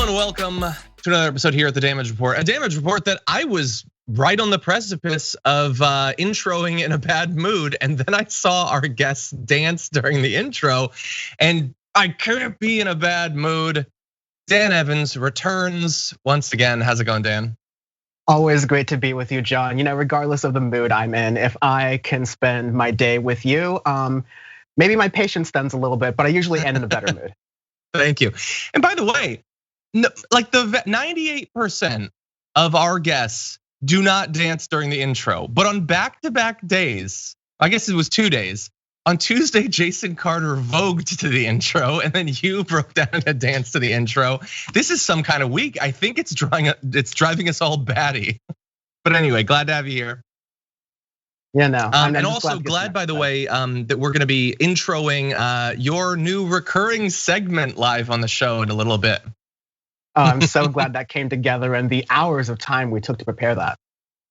Hello and welcome to another episode here at the Damage Report. A Damage Report that I was right on the precipice of introing in a bad mood, and then I saw our guests dance during the intro, and I couldn't be in a bad mood. Dan Evans returns once again. How's it going, Dan? Always great to be with you, John. You know, regardless of the mood I'm in, if I can spend my day with you, maybe my patience thins a little bit, but I usually end in a better mood. Thank you. And by the way, like the 98% of our guests do not dance during the intro, but on back-to-back days, I guess it was 2 days. On Tuesday, Jason Carter vogued to the intro, and then you broke down a dance to the intro. This is some kind of week. I think it's driving us all batty. But anyway, glad to have you here. Yeah, no. And also glad, by the way, that we're going to be introing your new recurring segment live on the show in a little bit. I'm so glad that came together and the hours of time we took to prepare that.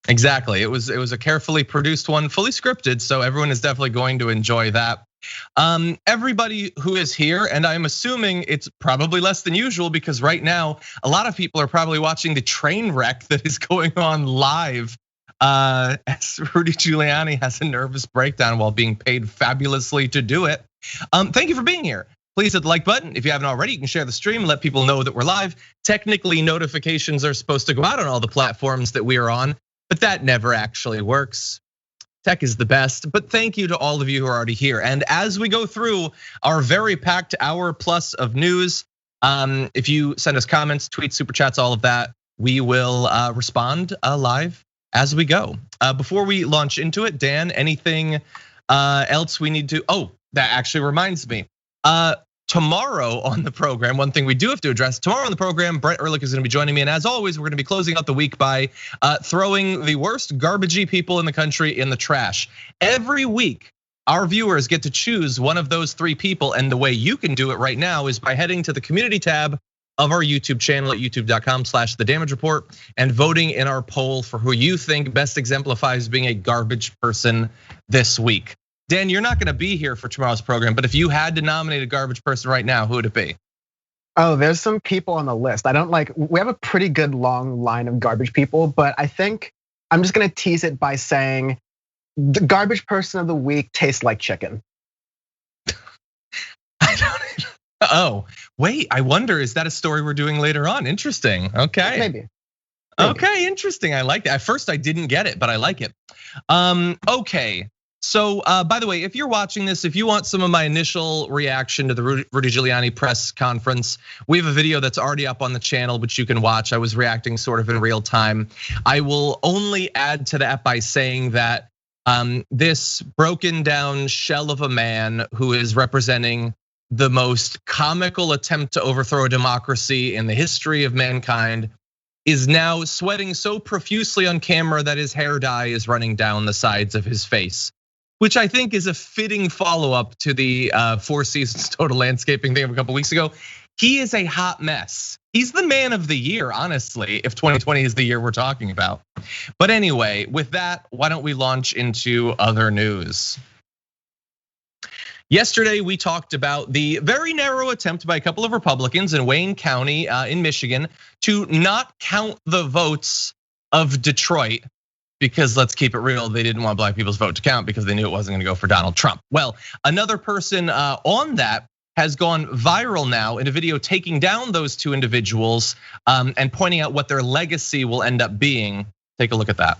Exactly, it was a carefully produced one, fully scripted, so everyone is definitely going to enjoy that. Everybody who is here, and I'm assuming it's probably less than usual because right now a lot of people are probably watching the train wreck that is going on live as Rudy Giuliani has a nervous breakdown while being paid fabulously to do it. Thank you for being here. Please hit the like button. If you haven't already, you can share the stream and let people know that we're live. Technically, notifications are supposed to go out on all the platforms that we are on, but that never actually works. Tech is the best, but thank you to all of you who are already here. And as we go through our very packed hour plus of news, if you send us comments, tweets, super chats, all of that, we will respond live as we go. Before we launch into it, Dan, anything else we need to? Oh, that actually reminds me. Tomorrow on the program, one thing we do have to address, tomorrow on the program, Brent Ehrlich is gonna be joining me. And as always, we're gonna be closing out the week by throwing the worst garbagey people in the country in the trash. Every week, our viewers get to choose one of those three people. And the way you can do it right now is by heading to the community tab of our YouTube channel at youtube.com/The Damage Report and voting in our poll for who you think best exemplifies being a garbage person this week. Dan, you're not gonna be here for tomorrow's program, but if you had to nominate a garbage person right now, who would it be? Oh, there's some people on the list. We have a pretty good long line of garbage people, but I think I'm just gonna tease it by saying the garbage person of the week tastes like chicken. Oh, wait, I wonder, is that a story we're doing later on? Interesting, okay. Maybe. Okay, interesting, I like that. At first I didn't get it, but I like it. Okay. So, by the way, if you're watching this, if you want some of my initial reaction to the Rudy Giuliani press conference, we have a video that's already up on the channel, which you can watch. I was reacting sort of in real time. I will only add to that by saying that this broken down shell of a man who is representing the most comical attempt to overthrow a democracy in the history of mankind is now sweating so profusely on camera that his hair dye is running down the sides of his face, which I think is a fitting follow-up to the Four Seasons Total Landscaping thing of a couple weeks ago. He is a hot mess. He's the man of the year, honestly, if 2020 is the year we're talking about. But anyway, with that, why don't we launch into other news? Yesterday, we talked about the very narrow attempt by a couple of Republicans in Wayne County in Michigan to not count the votes of Detroit. Because let's keep it real, they didn't want black people's vote to count because they knew it wasn't gonna go for Donald Trump. Well, another person on that has gone viral now in a video taking down those two individuals and pointing out what their legacy will end up being. Take a look at that.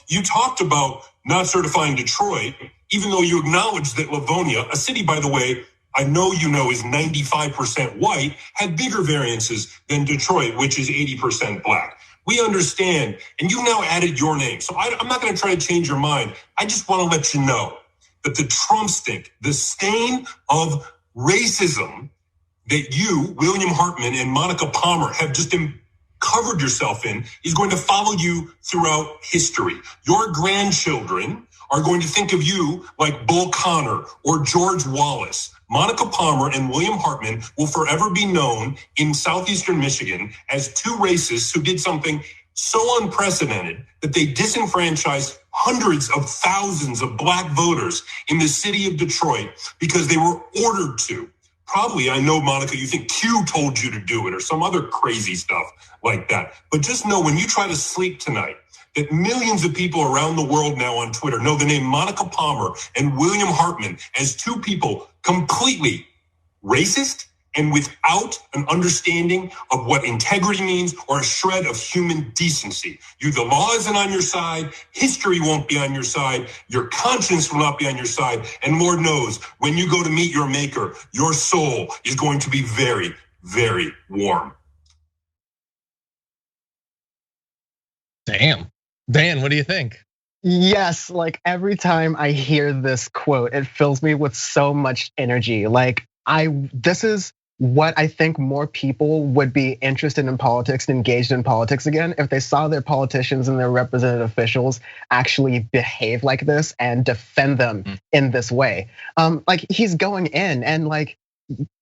You talked about not certifying Detroit, even though you acknowledged that Livonia, a city, by the way, I know you know is 95% white, had bigger variances than Detroit, which is 80% black. We understand, and you've now added your name. So I'm not gonna try to change your mind. I just wanna let you know that the Trump stink, the stain of racism that you, William Hartman, and Monica Palmer have just covered yourself in is going to follow you throughout history. Your grandchildren are going to think of you like Bull Connor or George Wallace. Monica Palmer and William Hartman will forever be known in southeastern Michigan as two racists who did something so unprecedented that they disenfranchised hundreds of thousands of black voters in the city of Detroit because they were ordered to. Probably, I know, Monica, you think Q told you to do it or some other crazy stuff like that. But just know when you try to sleep tonight, that millions of people around the world now on Twitter know the name Monica Palmer and William Hartman as two people completely racist and without an understanding of what integrity means or a shred of human decency. The law isn't on your side, history won't be on your side, your conscience will not be on your side, and Lord knows, when you go to meet your maker, your soul is going to be very, very warm. Damn. Dan, what do you think? Yes, like every time I hear this quote, it fills me with so much energy. Like this is what I think more people would be interested in politics and engaged in politics again if they saw their politicians and their representative officials actually behave like this and defend them in this way. Like he's going in and like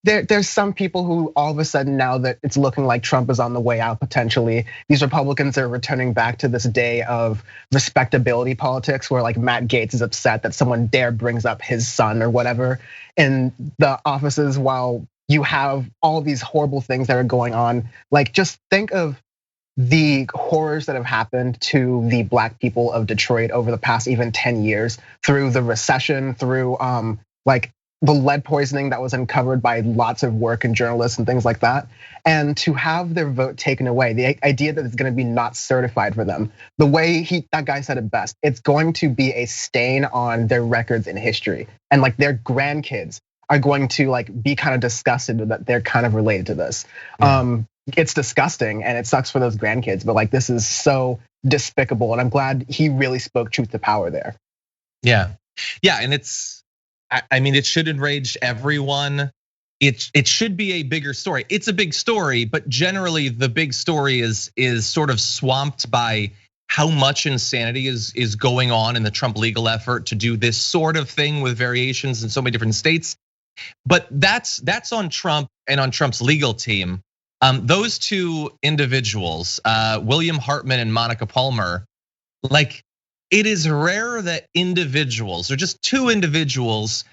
there's some people who all of a sudden now that it's looking like Trump is on the way out potentially, these Republicans are returning back to this day of respectability politics where like Matt Gaetz is upset that someone dare brings up his son or whatever in the offices while you have all these horrible things that are going on. Like just think of the horrors that have happened to the Black people of Detroit over the past even 10 years through the recession, through like the lead poisoning that was uncovered by lots of work and journalists and things like that. And to have their vote taken away, the idea that it's gonna be not certified for them, the way that guy said it best, it's going to be a stain on their records in history. And like their grandkids are going to like be kind of disgusted that they're kind of related to this. It's disgusting and it sucks for those grandkids, but like this is so despicable. And I'm glad he really spoke truth to power there. Yeah, and I mean, it should enrage everyone. It should be a bigger story. It's a big story, but generally the big story is sort of swamped by how much insanity is going on in the Trump legal effort to do this sort of thing with variations in so many different states. But that's on Trump and on Trump's legal team. Those two individuals, William Hartman and Monica Palmer, like it is rare that individuals or just two individuals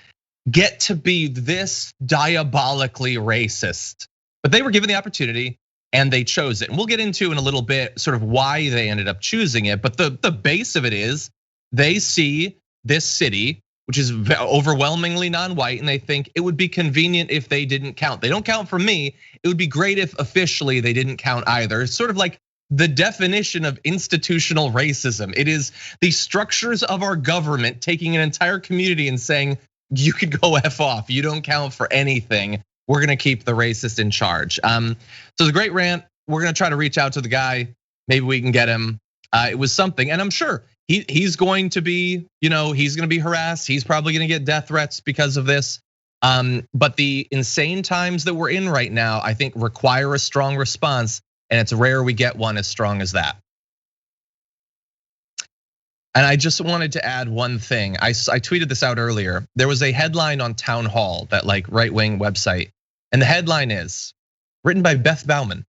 get to be this diabolically racist, but they were given the opportunity and they chose it. And we'll get into in a little bit sort of why they ended up choosing it. But the base of it is they see this city, which is overwhelmingly non-white, and they think it would be convenient if they didn't count. They don't count for me. It would be great if officially they didn't count either. It's sort of like the definition of institutional racism. It is the structures of our government taking an entire community and saying, you can go F off, you don't count for anything. We're gonna keep the racist in charge. So the great rant, we're gonna try to reach out to the guy. Maybe we can get him. It was something, and I'm sure he's going to be, he's gonna be harassed. He's probably gonna get death threats because of this. But the insane times that we're in right now, I think require a strong response. And it's rare we get one as strong as that. And I just wanted to add one thing. I tweeted this out earlier. There was a headline on Town Hall, that like right-wing website. And the headline is, written by Beth Bauman,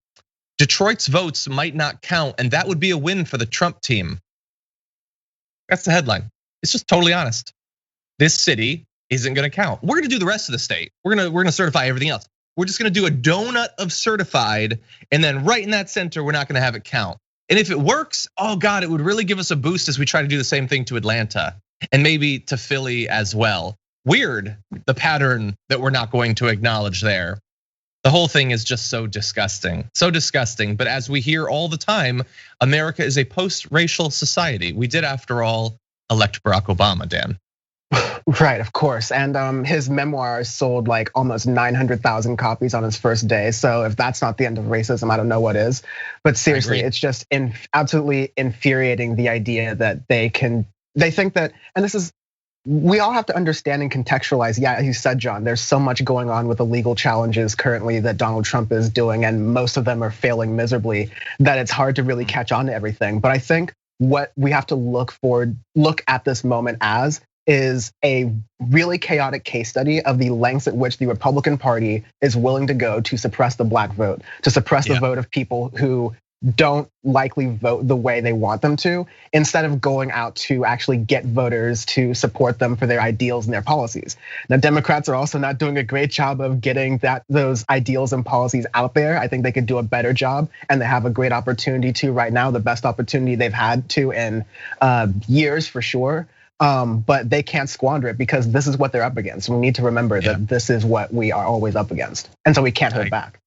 Detroit's votes might not count and that would be a win for the Trump team. That's the headline. It's just totally honest. This city isn't gonna count. We're gonna do the rest of the state. We're gonna certify everything else. We're just gonna do a donut of certified, and then right in that center, we're not gonna have it count. And if it works, oh God, it would really give us a boost as we try to do the same thing to Atlanta and maybe to Philly as well. Weird, the pattern that we're not going to acknowledge there. The whole thing is just so disgusting, so disgusting. But as we hear all the time, America is a post-racial society. We did, after all, elect Barack Obama, Dan. Right, of course. And his memoirs sold like almost 900,000 copies on his first day. So if that's not the end of racism, I don't know what is. But seriously, it's just absolutely infuriating, the idea that they think that, and this is, we all have to understand and contextualize. Yeah, you said, John, there's so much going on with the legal challenges currently that Donald Trump is doing, and most of them are failing miserably, that it's hard to really catch on to everything. But I think what we have to look at this moment as is a really chaotic case study of the lengths at which the Republican Party is willing to go to suppress the Black vote, to suppress the vote of people who don't likely vote the way they want them to, instead of going out to actually get voters to support them for their ideals and their policies. Now, Democrats are also not doing a great job of getting those ideals and policies out there. I think they could do a better job, and they have a great opportunity to right now, the best opportunity they've had to in years for sure. But they can't squander it because this is what they're up against. We need to remember that this is what we are always up against, and so we can't hold back.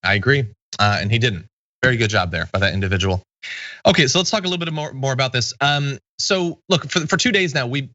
I agree, and he didn't. Very good job there by that individual. Okay, so let's talk a little bit more about this. So look, for 2 days now, we've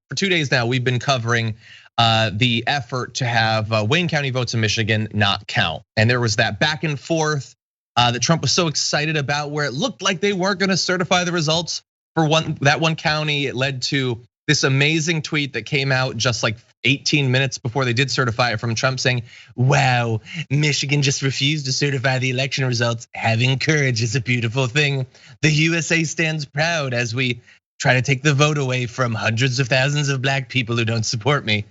been covering the effort to have Wayne County votes in Michigan not count, and there was that back and forth that Trump was so excited about, where it looked like they weren't going to certify the results for that one county. It led to this amazing tweet that came out just like 18 minutes before they did certify it from Trump saying, "Wow, Michigan just refused to certify the election results. Having courage is a beautiful thing. The USA stands proud as we try to take the vote away from hundreds of thousands of black people who don't support me."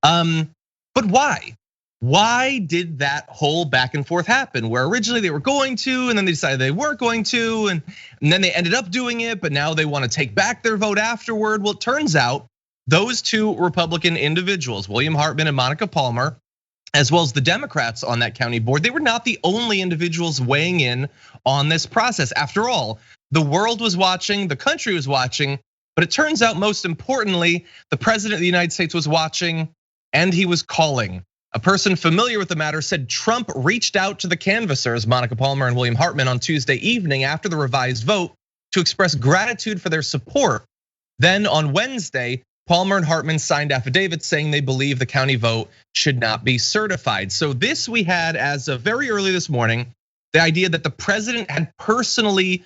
But why? Why did that whole back and forth happen? Where originally they were going to, and then they decided they weren't going to, and then they ended up doing it, but now they want to take back their vote afterward. Well, it turns out those two Republican individuals, William Hartman and Monica Palmer, as well as the Democrats on that county board, they were not the only individuals weighing in on this process. After all, the world was watching, the country was watching, but it turns out most importantly, the president of the United States was watching and he was calling. A person familiar with the matter said Trump reached out to the canvassers, Monica Palmer and William Hartman, on Tuesday evening after the revised vote to express gratitude for their support. Then on Wednesday, Palmer and Hartman signed affidavits saying they believe the county vote should not be certified. So this we had as of very early this morning, the idea that the president had personally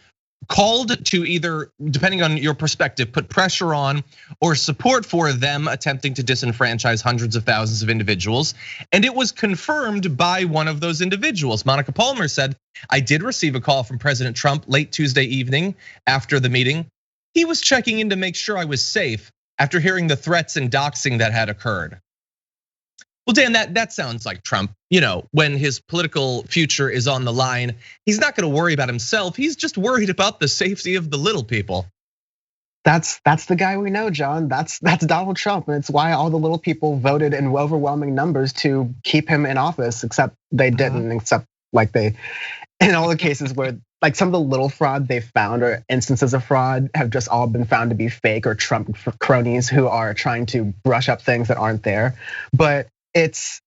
called to either, depending on your perspective, put pressure on or support for them attempting to disenfranchise hundreds of thousands of individuals. And it was confirmed by one of those individuals. Monica Palmer said, "I did receive a call from President Trump late Tuesday evening after the meeting. He was checking in to make sure I was safe after hearing the threats and doxing that had occurred." Well, Dan, that sounds like Trump. When his political future is on the line, he's not going to worry about himself. He's just worried about the safety of the little people. That's the guy we know, John. That's Donald Trump, and it's why all the little people voted in overwhelming numbers to keep him in office. Except they didn't. Except like they, in all the cases where like some of the little fraud they found or instances of fraud have just all been found to be fake or Trump cronies who are trying to brush up things that aren't there. But it's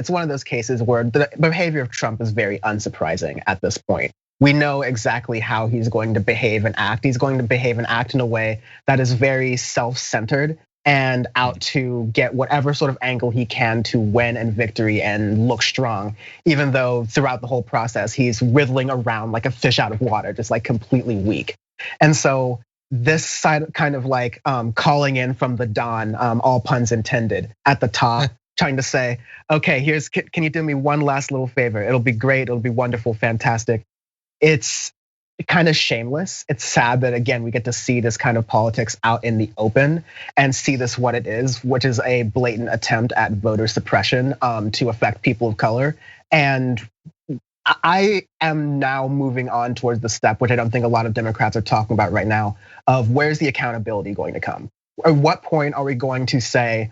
one of those cases where the behavior of Trump is very unsurprising at this point. We know exactly how he's going to behave and act. He's going to behave and act in a way that is very self-centered and out to get whatever sort of angle he can to win and victory and look strong, even though throughout the whole process, he's wriggling around like a fish out of water, just like completely weak. And so this side kind of like calling in from the dawn, all puns intended, at the top, trying to say, okay, can you do me one last little favor? It'll be great, it'll be wonderful, fantastic. It's kind of shameless. It's sad that again, we get to see this kind of politics out in the open and see this what it is, which is a blatant attempt at voter suppression to affect people of color. And I am now moving on towards the step, which I don't think a lot of Democrats are talking about right now, of where's the accountability going to come? At what point are we going to say,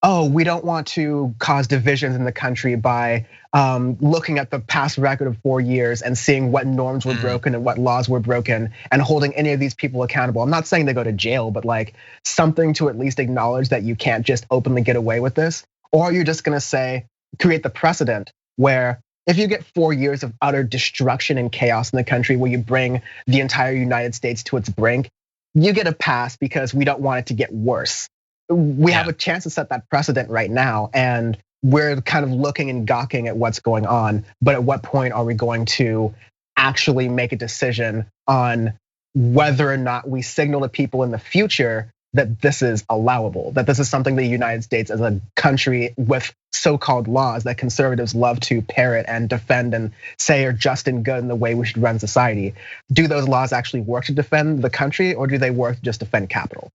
oh, we don't want to cause divisions in the country by looking at the past record of 4 years and seeing what norms were broken and what laws were broken and holding any of these people accountable. I'm not saying they go to jail, but like something to at least acknowledge that you can't just openly get away with this. Or are you just gonna say, create the precedent where if you get 4 years of utter destruction and chaos in the country where you bring the entire United States to its brink, you get a pass because we don't want it to get worse. We have a chance to set that precedent right now, and we're kind of looking and gawking at what's going on. But at what point are we going to actually make a decision on whether or not we signal to people in the future that this is allowable, that this is something the United States as a country with so-called laws that conservatives love to parrot and defend and say are just and good in the way we should run society? Do those laws actually work to defend the country, or do they work to just defend capital?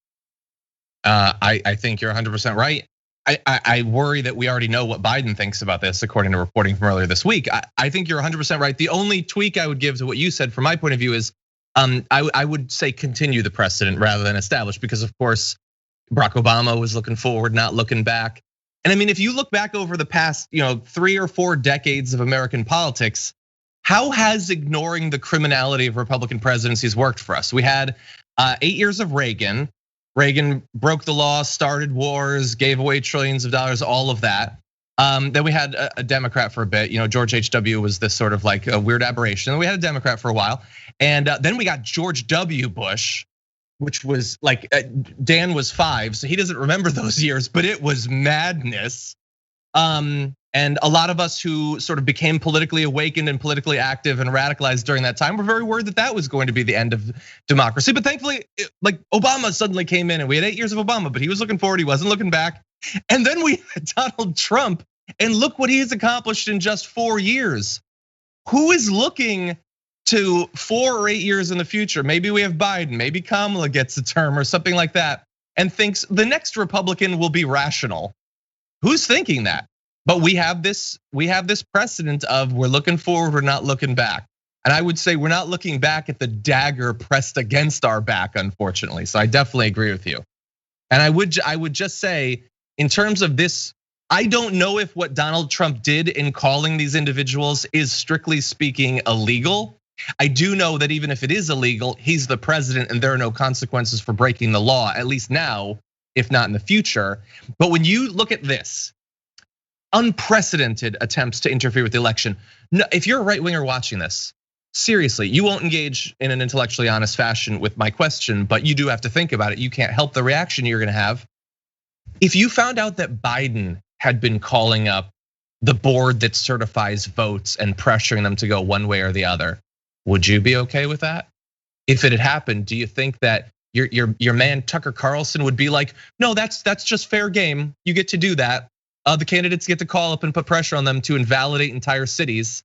I think you're 100% right. I worry that we already know what Biden thinks about this, according to reporting from earlier this week. I think you're 100% right. The only tweak I would give to what you said, from my point of view, is I would say continue the precedent rather than establish, because of course Barack Obama was looking forward, not looking back. And I mean, if you look back over the past 3 or 4 decades of American politics, how has ignoring the criminality of Republican presidencies worked for us? We had 8 years of Reagan. Reagan broke the law, started wars, gave away trillions of dollars, all of that. Then we had a Democrat for a bit. George H.W. was this sort of like a weird aberration. We had a Democrat for a while. And then we got George W. Bush, which was like, Dan was 5, so he doesn't remember those years, but it was madness. And a lot of us who sort of became politically awakened and politically active and radicalized during that time were very worried that that was going to be the end of democracy. But thankfully, like Obama suddenly came in, and we had 8 years of Obama, but he was looking forward, he wasn't looking back. And then we had Donald Trump, and look what he has accomplished in just 4 years. Who is looking to 4 or 8 years in the future? Maybe we have Biden, maybe Kamala gets a term or something like that, and thinks the next Republican will be rational. Who's thinking that? But we have this precedent of we're looking forward, we're not looking back. And I would say we're not looking back at the dagger pressed against our back, unfortunately. So I definitely agree with you. And I would just say, in terms of this, I don't know if what Donald Trump did in calling these individuals is strictly speaking illegal. I do know that even if it is illegal, he's the president and there are no consequences for breaking the law, at least now, if not in the future. But when you look at this, unprecedented attempts to interfere with the election. No, if you're a right winger watching this, seriously, you won't engage in an intellectually honest fashion with my question, but you do have to think about it. You can't help the reaction you're gonna have. If you found out that Biden had been calling up the board that certifies votes and pressuring them to go one way or the other, would you be okay with that? If it had happened, do you think that your man Tucker Carlson would be like, no, that's just fair game. You get to do that. The candidates get to call up and put pressure on them to invalidate entire cities.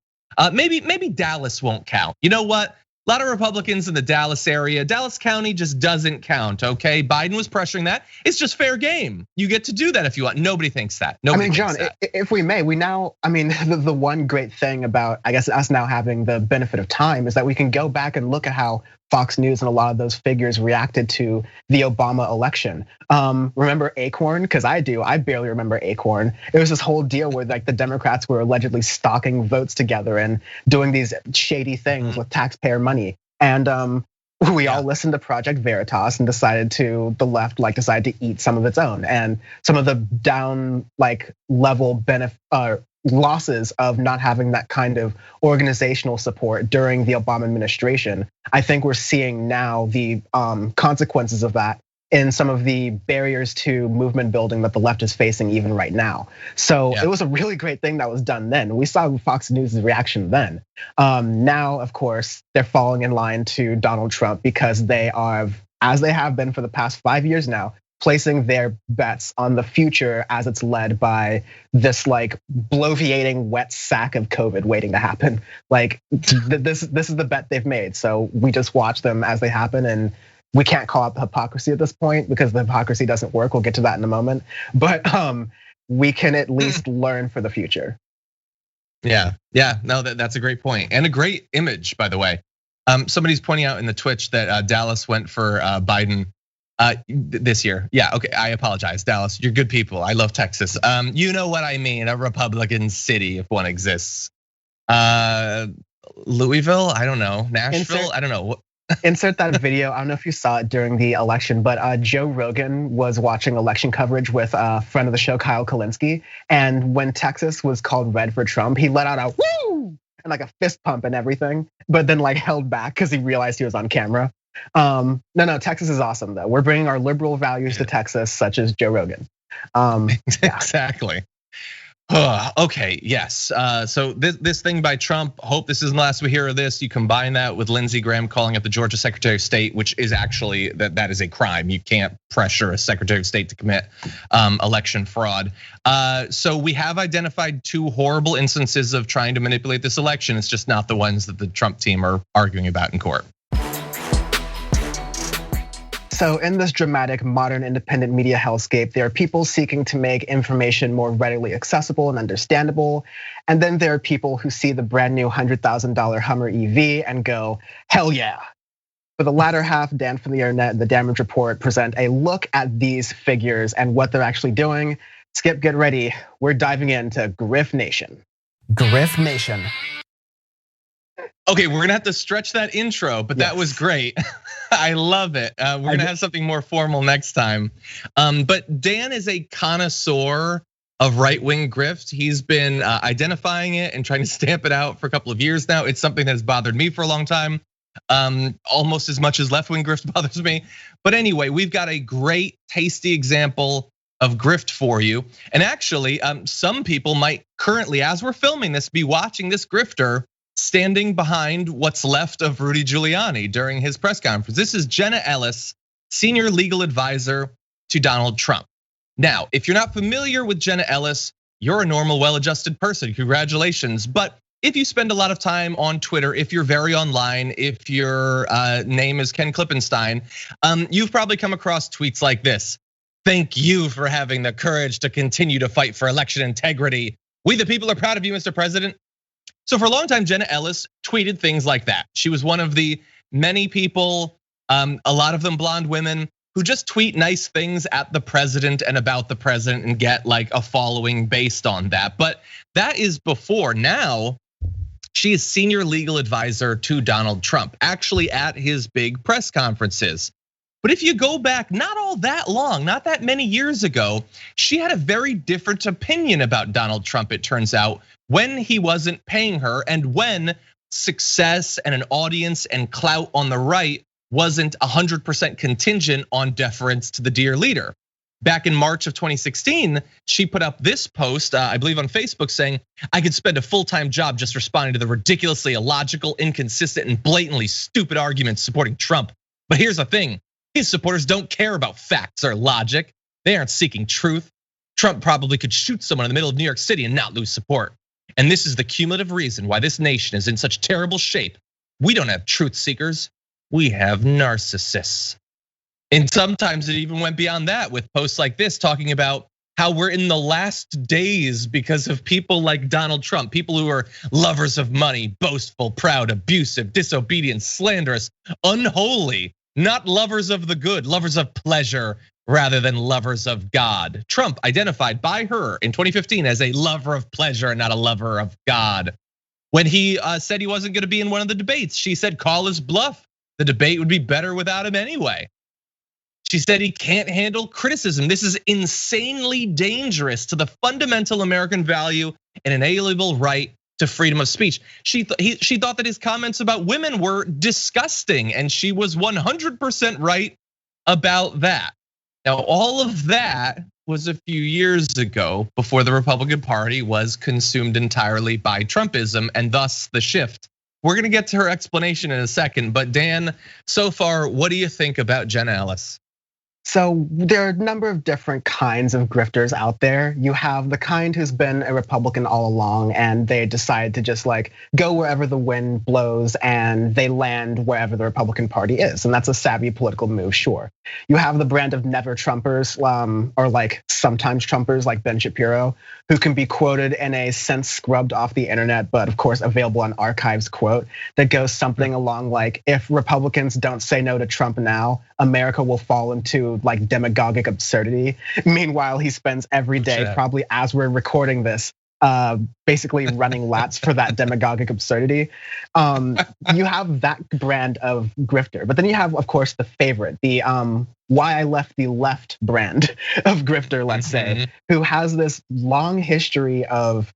Maybe Dallas won't count. You know what? A lot of Republicans in the Dallas area, Dallas County just doesn't count, okay? Biden was pressuring that. It's just fair game. You get to do that if you want. Nobody thinks that. Nobody John, if we may, the one great thing about, I guess, us now having the benefit of time is that we can go back and look at how Fox News and a lot of those figures reacted to the Obama election. Remember Acorn? Because I do. I barely remember Acorn. It was this whole deal where like the Democrats were allegedly stocking votes together and doing these shady things with taxpayer money. And we all listened to Project Veritas and decided the left decided to eat some of its own. And some of the down level losses of not having that kind of organizational support during the Obama administration. I think we're seeing now the consequences of that in some of the barriers to movement building that the left is facing even right now. So it was a really great thing that was done then. We saw Fox News' reaction then. Now, of course, they're falling in line to Donald Trump because they are, as they have been for the past 5 years now, placing their bets on the future as it's led by this bloviating wet sack of COVID waiting to happen. This is the bet they've made. So we just watch them as they happen, and we can't call out the hypocrisy at this point because the hypocrisy doesn't work. We'll get to that in a moment. But we can at least learn for the future. Yeah, no, that's a great point and a great image, by the way. Somebody's pointing out in the Twitch that Dallas went for Biden this year. Yeah, okay, I apologize, Dallas. You're good people. I love Texas. You know what I mean, a Republican city if one exists. Louisville, I don't know. Nashville, I don't know. Insert that video. I don't know if you saw it during the election, but Joe Rogan was watching election coverage with a friend of the show, Kyle Kulinski. And when Texas was called red for Trump, he let out a woo and a fist pump and everything, but then held back because he realized he was on camera. No, Texas is awesome though. We're bringing our liberal values to Texas, such as Joe Rogan. Exactly. Okay, yes. So this thing by Trump, hope this isn't the last we hear of this. You combine that with Lindsey Graham calling up the Georgia Secretary of State, which is actually that is a crime. You can't pressure a Secretary of State to commit election fraud. So we have identified 2 horrible instances of trying to manipulate this election. It's just not the ones that the Trump team are arguing about in court. So in this dramatic modern independent media hellscape, there are people seeking to make information more readily accessible and understandable. And then there are people who see the brand new $100,000 Hummer EV and go, hell yeah. For the latter half, Dan from the Internet and the Damage Report present a look at these figures and what they're actually doing. Skip, get ready. We're diving into Grift Nation. Grift Nation. Okay, we're gonna have to stretch that intro, but that was great. I love it. We're gonna have something more formal next time. But Dan is a connoisseur of right-wing grift. He's been identifying it and trying to stamp it out for a couple of years now. It's something that has bothered me for a long time, almost as much as left-wing grift bothers me. But anyway, we've got a great, tasty example of grift for you. And actually, some people might currently, as we're filming this, be watching this grifter standing behind what's left of Rudy Giuliani during his press conference. This is Jenna Ellis, senior legal advisor to Donald Trump. Now, if you're not familiar with Jenna Ellis, you're a normal, well-adjusted person. Congratulations. But if you spend a lot of time on Twitter, if you're very online, if your name is Ken Klippenstein, you've probably come across tweets like this. Thank you for having the courage to continue to fight for election integrity. We the people are proud of you, Mr. President. So for a long time, Jenna Ellis tweeted things like that. She was one of the many people, a lot of them blonde women, who just tweet nice things at the president and about the president and get like a following based on that. But that is before. Now, she is senior legal advisor to Donald Trump, actually at his big press conferences. But if you go back not all that long, not that many years ago, she had a very different opinion about Donald Trump, it turns out, when he wasn't paying her and when success and an audience and clout on the right wasn't 100% contingent on deference to the dear leader. Back in March of 2016, she put up this post, I believe on Facebook, saying, I could spend a full-time job just responding to the ridiculously illogical, inconsistent, and blatantly stupid arguments supporting Trump. But here's the thing. His supporters don't care about facts or logic. They aren't seeking truth. Trump probably could shoot someone in the middle of New York City and not lose support. And this is the cumulative reason why this nation is in such terrible shape. We don't have truth seekers, we have narcissists. And sometimes it even went beyond that with posts like this talking about how we're in the last days because of people like Donald Trump, people who are lovers of money, boastful, proud, abusive, disobedient, slanderous, unholy. Not lovers of the good, lovers of pleasure rather than lovers of God. Trump identified by her in 2015 as a lover of pleasure and not a lover of God. When he said he wasn't gonna be in one of the debates, she said, call his bluff. The debate would be better without him anyway. She said he can't handle criticism. This is insanely dangerous to the fundamental American value and inalienable right to freedom of speech. She thought that his comments about women were disgusting, and she was 100% right about that. Now, all of that was a few years ago, before the Republican Party was consumed entirely by Trumpism, and thus the shift. We're gonna get to her explanation in a second, but Dan, so far, what do you think about Jenna Ellis? So there are a number of different kinds of grifters out there. You have the kind who's been a Republican all along and they decide to just like go wherever the wind blows and they land wherever the Republican Party is. And that's a savvy political move, sure. You have the brand of never Trumpers or like sometimes Trumpers like Ben Shapiro, who can be quoted in a since scrubbed off the internet, but of course available on archives quote that goes something along like, if Republicans don't say no to Trump now, America will fall into like demagogic absurdity. Meanwhile, he spends every day, probably as we're recording this, basically running laps for that demagogic absurdity. You have that brand of grifter, but then you have, of course, the favorite, the why I left the left brand of grifter, let's say, who has this long history of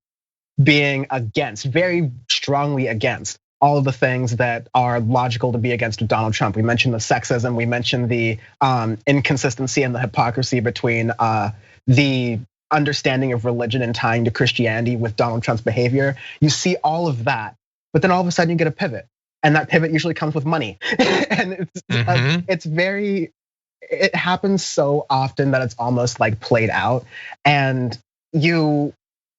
being against, very strongly against all of the things that are logical to be against Donald Trump. We mentioned the sexism, we mentioned the inconsistency and the hypocrisy between the understanding of religion and tying to Christianity with Donald Trump's behavior. You see all of that, but then all of a sudden you get a pivot, and that pivot usually comes with money. And it's very, it happens so often that it's almost like played out. And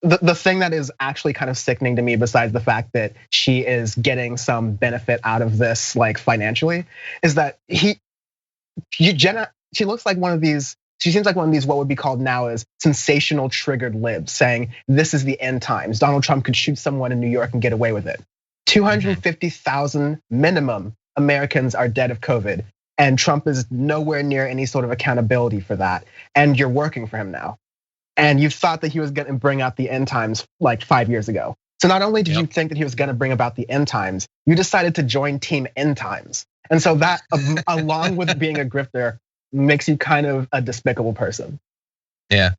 the thing that is actually kind of sickening to me, besides the fact that she is getting some benefit out of this, like financially, is that Jenna, she looks like one of these. She seems like one of these what would be called now as sensational triggered libs, saying this is the end times. Donald Trump could shoot someone in New York and get away with it. 250,000 minimum Americans are dead of COVID, and Trump is nowhere near any sort of accountability for that. And you're working for him now. And you thought that he was going to bring out the end times like 5 years ago. So not only did you think that he was going to bring about the end times, you decided to join Team End Times. And so that, along with being a grifter, makes you kind of a despicable person. Yeah.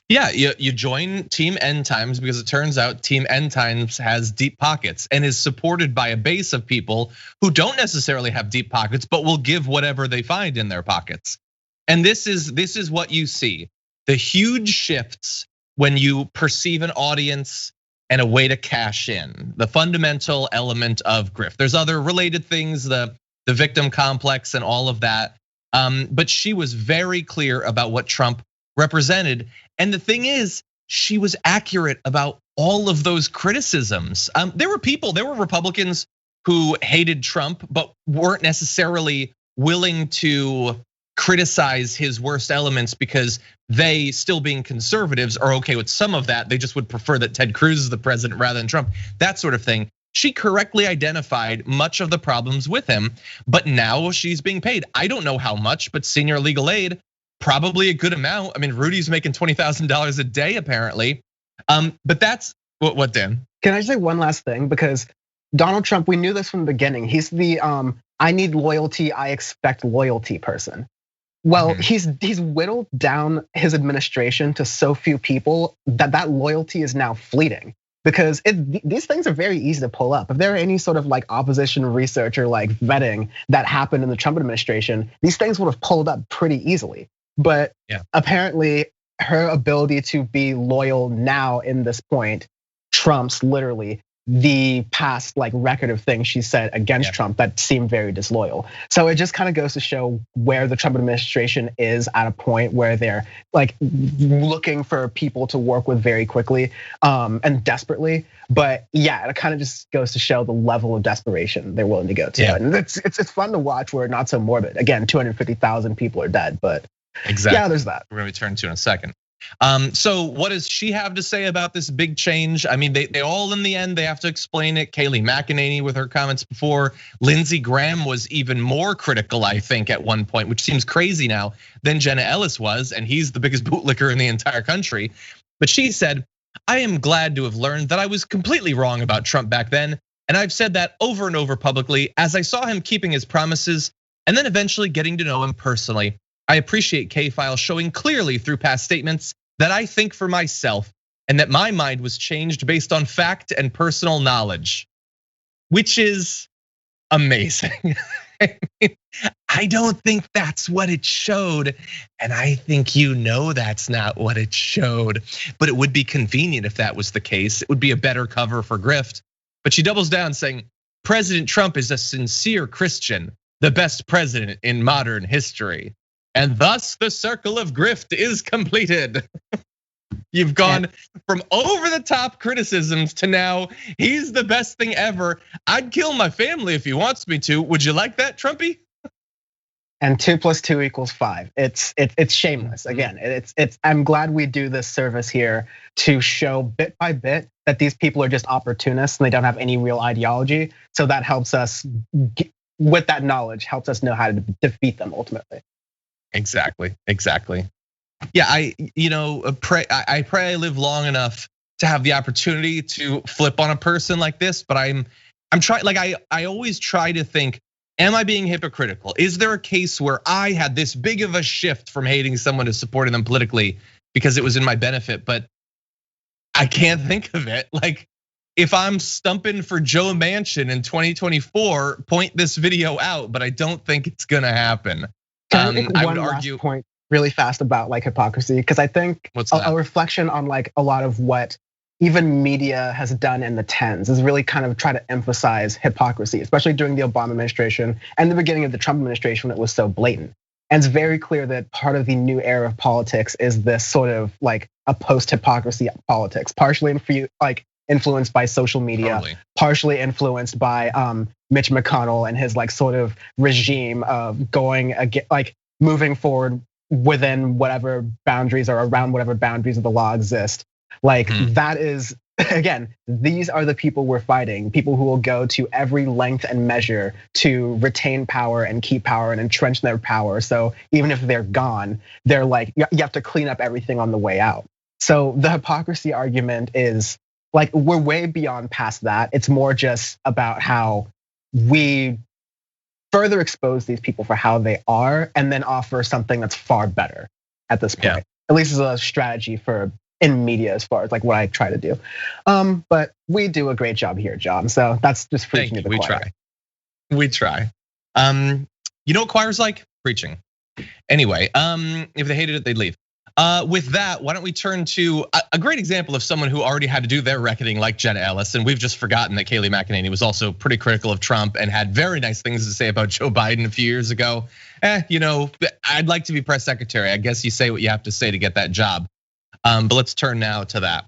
You join Team End Times because it turns out Team End Times has deep pockets and is supported by a base of people who don't necessarily have deep pockets, but will give whatever they find in their pockets. And this is what you see. The huge shifts when you perceive an audience and a way to cash in, the fundamental element of grift. There's other related things, the victim complex and all of that. But she was very clear about what Trump represented. And the thing is, she was accurate about all of those criticisms. There were Republicans who hated Trump, but weren't necessarily willing to criticize his worst elements because they, still being conservatives, are okay with some of that. They just would prefer that Ted Cruz is the president rather than Trump, that sort of thing. She correctly identified much of the problems with him, but now she's being paid. I don't know how much, but senior legal aid, probably a good amount. I mean, Rudy's making $20,000 a day apparently. But that's what, Dan? Can I say one last thing? Because Donald Trump, we knew this from the beginning. He's the I need loyalty, I expect loyalty person. Well, he's whittled down his administration to so few people that loyalty is now fleeting. Because these things are very easy to pull up. If there are any sort of like opposition research or like vetting that happened in the Trump administration, these things would have pulled up pretty easily. But apparently her ability to be loyal now in this point trumps literally the past like record of things she said against Trump that seemed very disloyal. So it just kind of goes to show where the Trump administration is at a point where they're like looking for people to work with very quickly and desperately. But yeah, it kind of just goes to show the level of desperation they're willing to go to. And it's fun to watch where not so morbid. Again, 250,000 people are dead, but yeah, there's that. We're gonna return to in a second. So what does she have to say about this big change? I mean, they all in the end, they have to explain it. Kayleigh McEnany with her comments before. Lindsey Graham was even more critical, I think, at one point, which seems crazy now, than Jenna Ellis was, and he's the biggest bootlicker in the entire country. But she said, I am glad to have learned that I was completely wrong about Trump back then. And I've said that over and over publicly as I saw him keeping his promises and then eventually getting to know him personally. I appreciate K-File showing clearly through past statements that I think for myself and that my mind was changed based on fact and personal knowledge, which is amazing. I don't think that's what it showed. And I think that's not what it showed. But it would be convenient if that was the case. It would be a better cover for grift. But she doubles down saying, President Trump is a sincere Christian, the best president in modern history. And thus the circle of grift is completed. You've gone from over the top criticisms to now he's the best thing ever. I'd kill my family if he wants me to. Would you like that, Trumpy? And 2 + 2 = 5. It's shameless. Again, I'm glad we do this service here to show bit by bit that these people are just opportunists and they don't have any real ideology. So that helps us, with that knowledge, helps us know how to defeat them ultimately. Exactly. Yeah, I pray I live long enough to have the opportunity to flip on a person like this, but I'm trying, like I always try to think, am I being hypocritical? Is there a case where I had this big of a shift from hating someone to supporting them politically because it was in my benefit? But I can't think of it. Like, if I'm stumping for Joe Manchin in 2024, point this video out, but I don't think it's gonna happen. I would argue point really fast about like hypocrisy, because I think a reflection on like a lot of what even media has done in the tens is really kind of try to emphasize hypocrisy, especially during the Obama administration and the beginning of the Trump administration when it was so blatant. And it's very clear that part of the new era of politics is this sort of like a post-hypocrisy politics, partially influenced by social media, partially influenced by Mitch McConnell and his like sort of regime of going again, like moving forward within whatever boundaries or around whatever boundaries of the law exist. Like that is, again, these are the people we're fighting, people who will go to every length and measure to retain power and keep power and entrench their power. So even if they're gone, they're like, you have to clean up everything on the way out. So the hypocrisy argument is like, we're way beyond past that. It's more just about how we further expose these people for how they are and then offer something that's far better at this point. Yeah. At least as a strategy for in media as far as like what I try to do. But we do a great job here, John. So that's just preaching to the choir. We try. You know what choir's like? Preaching. Anyway, if they hated it, they'd leave. With that, why don't we turn to a great example of someone who already had to do their reckoning like Jenna Ellis, and we've just forgotten that Kayleigh McEnany was also pretty critical of Trump and had very nice things to say about Joe Biden a few years ago. I'd like to be press secretary. I guess you say what you have to say to get that job. But let's turn now to that.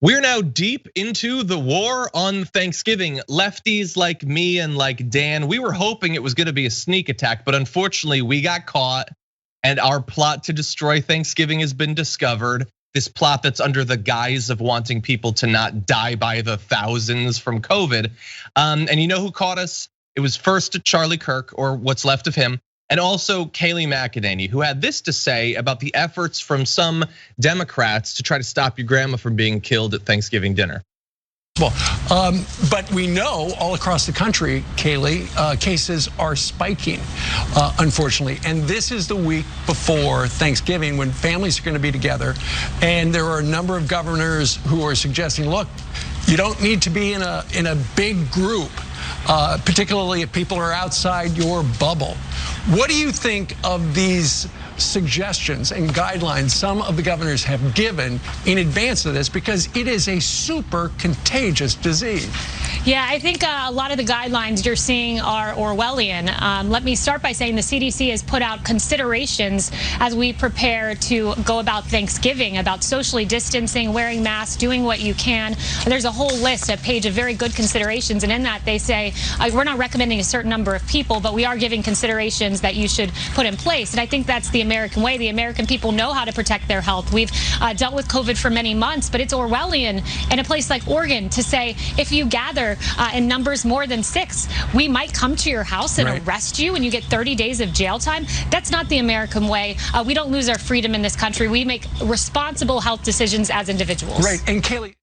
We're now deep into the war on Thanksgiving. Lefties like me and like Dan, we were hoping it was gonna be a sneak attack, but unfortunately we got caught. And our plot to destroy Thanksgiving has been discovered. This plot that's under the guise of wanting people to not die by the thousands from COVID. And you know who caught us? It was first Charlie Kirk, or what's left of him, and also Kayleigh McEnany, who had this to say about the efforts from some Democrats to try to stop your grandma from being killed at Thanksgiving dinner. Well, but we know all across the country, Kayleigh, cases are spiking, unfortunately. And this is the week before Thanksgiving when families are going to be together. And there are a number of governors who are suggesting, look, you don't need to be in a big group, particularly if people are outside your bubble. What do you think of these suggestions and guidelines some of the governors have given in advance of this, because it is a super contagious disease? Yeah, I think a lot of the guidelines you're seeing are Orwellian. Let me start by saying the CDC has put out considerations as we prepare to go about Thanksgiving, about socially distancing, wearing masks, doing what you can. There's a whole list, a page of very good considerations, and in that they say we're not recommending a certain number of people, but we are giving considerations that you should put in place. And I think that's the American way. The American people know how to protect their health. We've dealt with COVID for many months, but it's Orwellian in a place like Oregon to say if you gather in numbers more than 6, we might come to your house and arrest you and you get 30 days of jail time. That's not the American way. We don't lose our freedom in this country. We make responsible health decisions as individuals. Right, and Kayleigh.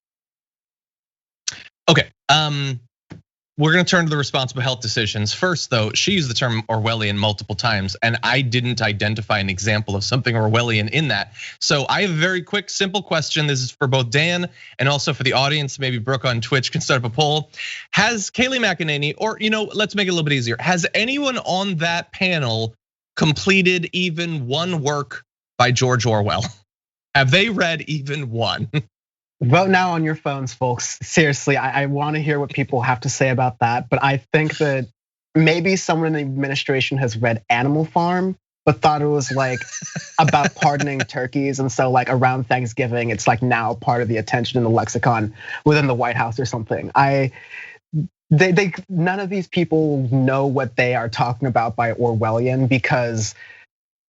Okay, we're gonna turn to the responsible health decisions. First though, she used the term Orwellian multiple times and I didn't identify an example of something Orwellian in that. So I have a very quick, simple question. This is for both Dan and also for the audience. Maybe Brooke on Twitch can start up a poll. Has Kayleigh McEnany, or let's make it a little bit easier. Has anyone on that panel completed even one work by George Orwell? Have they read even one? Vote now on your phones, folks. Seriously, I want to hear what people have to say about that. But I think that maybe someone in the administration has read Animal Farm, but thought it was like about pardoning turkeys. And so like around Thanksgiving, it's like now part of the attention in the lexicon within the White House or something. None of these people know what they are talking about by Orwellian, because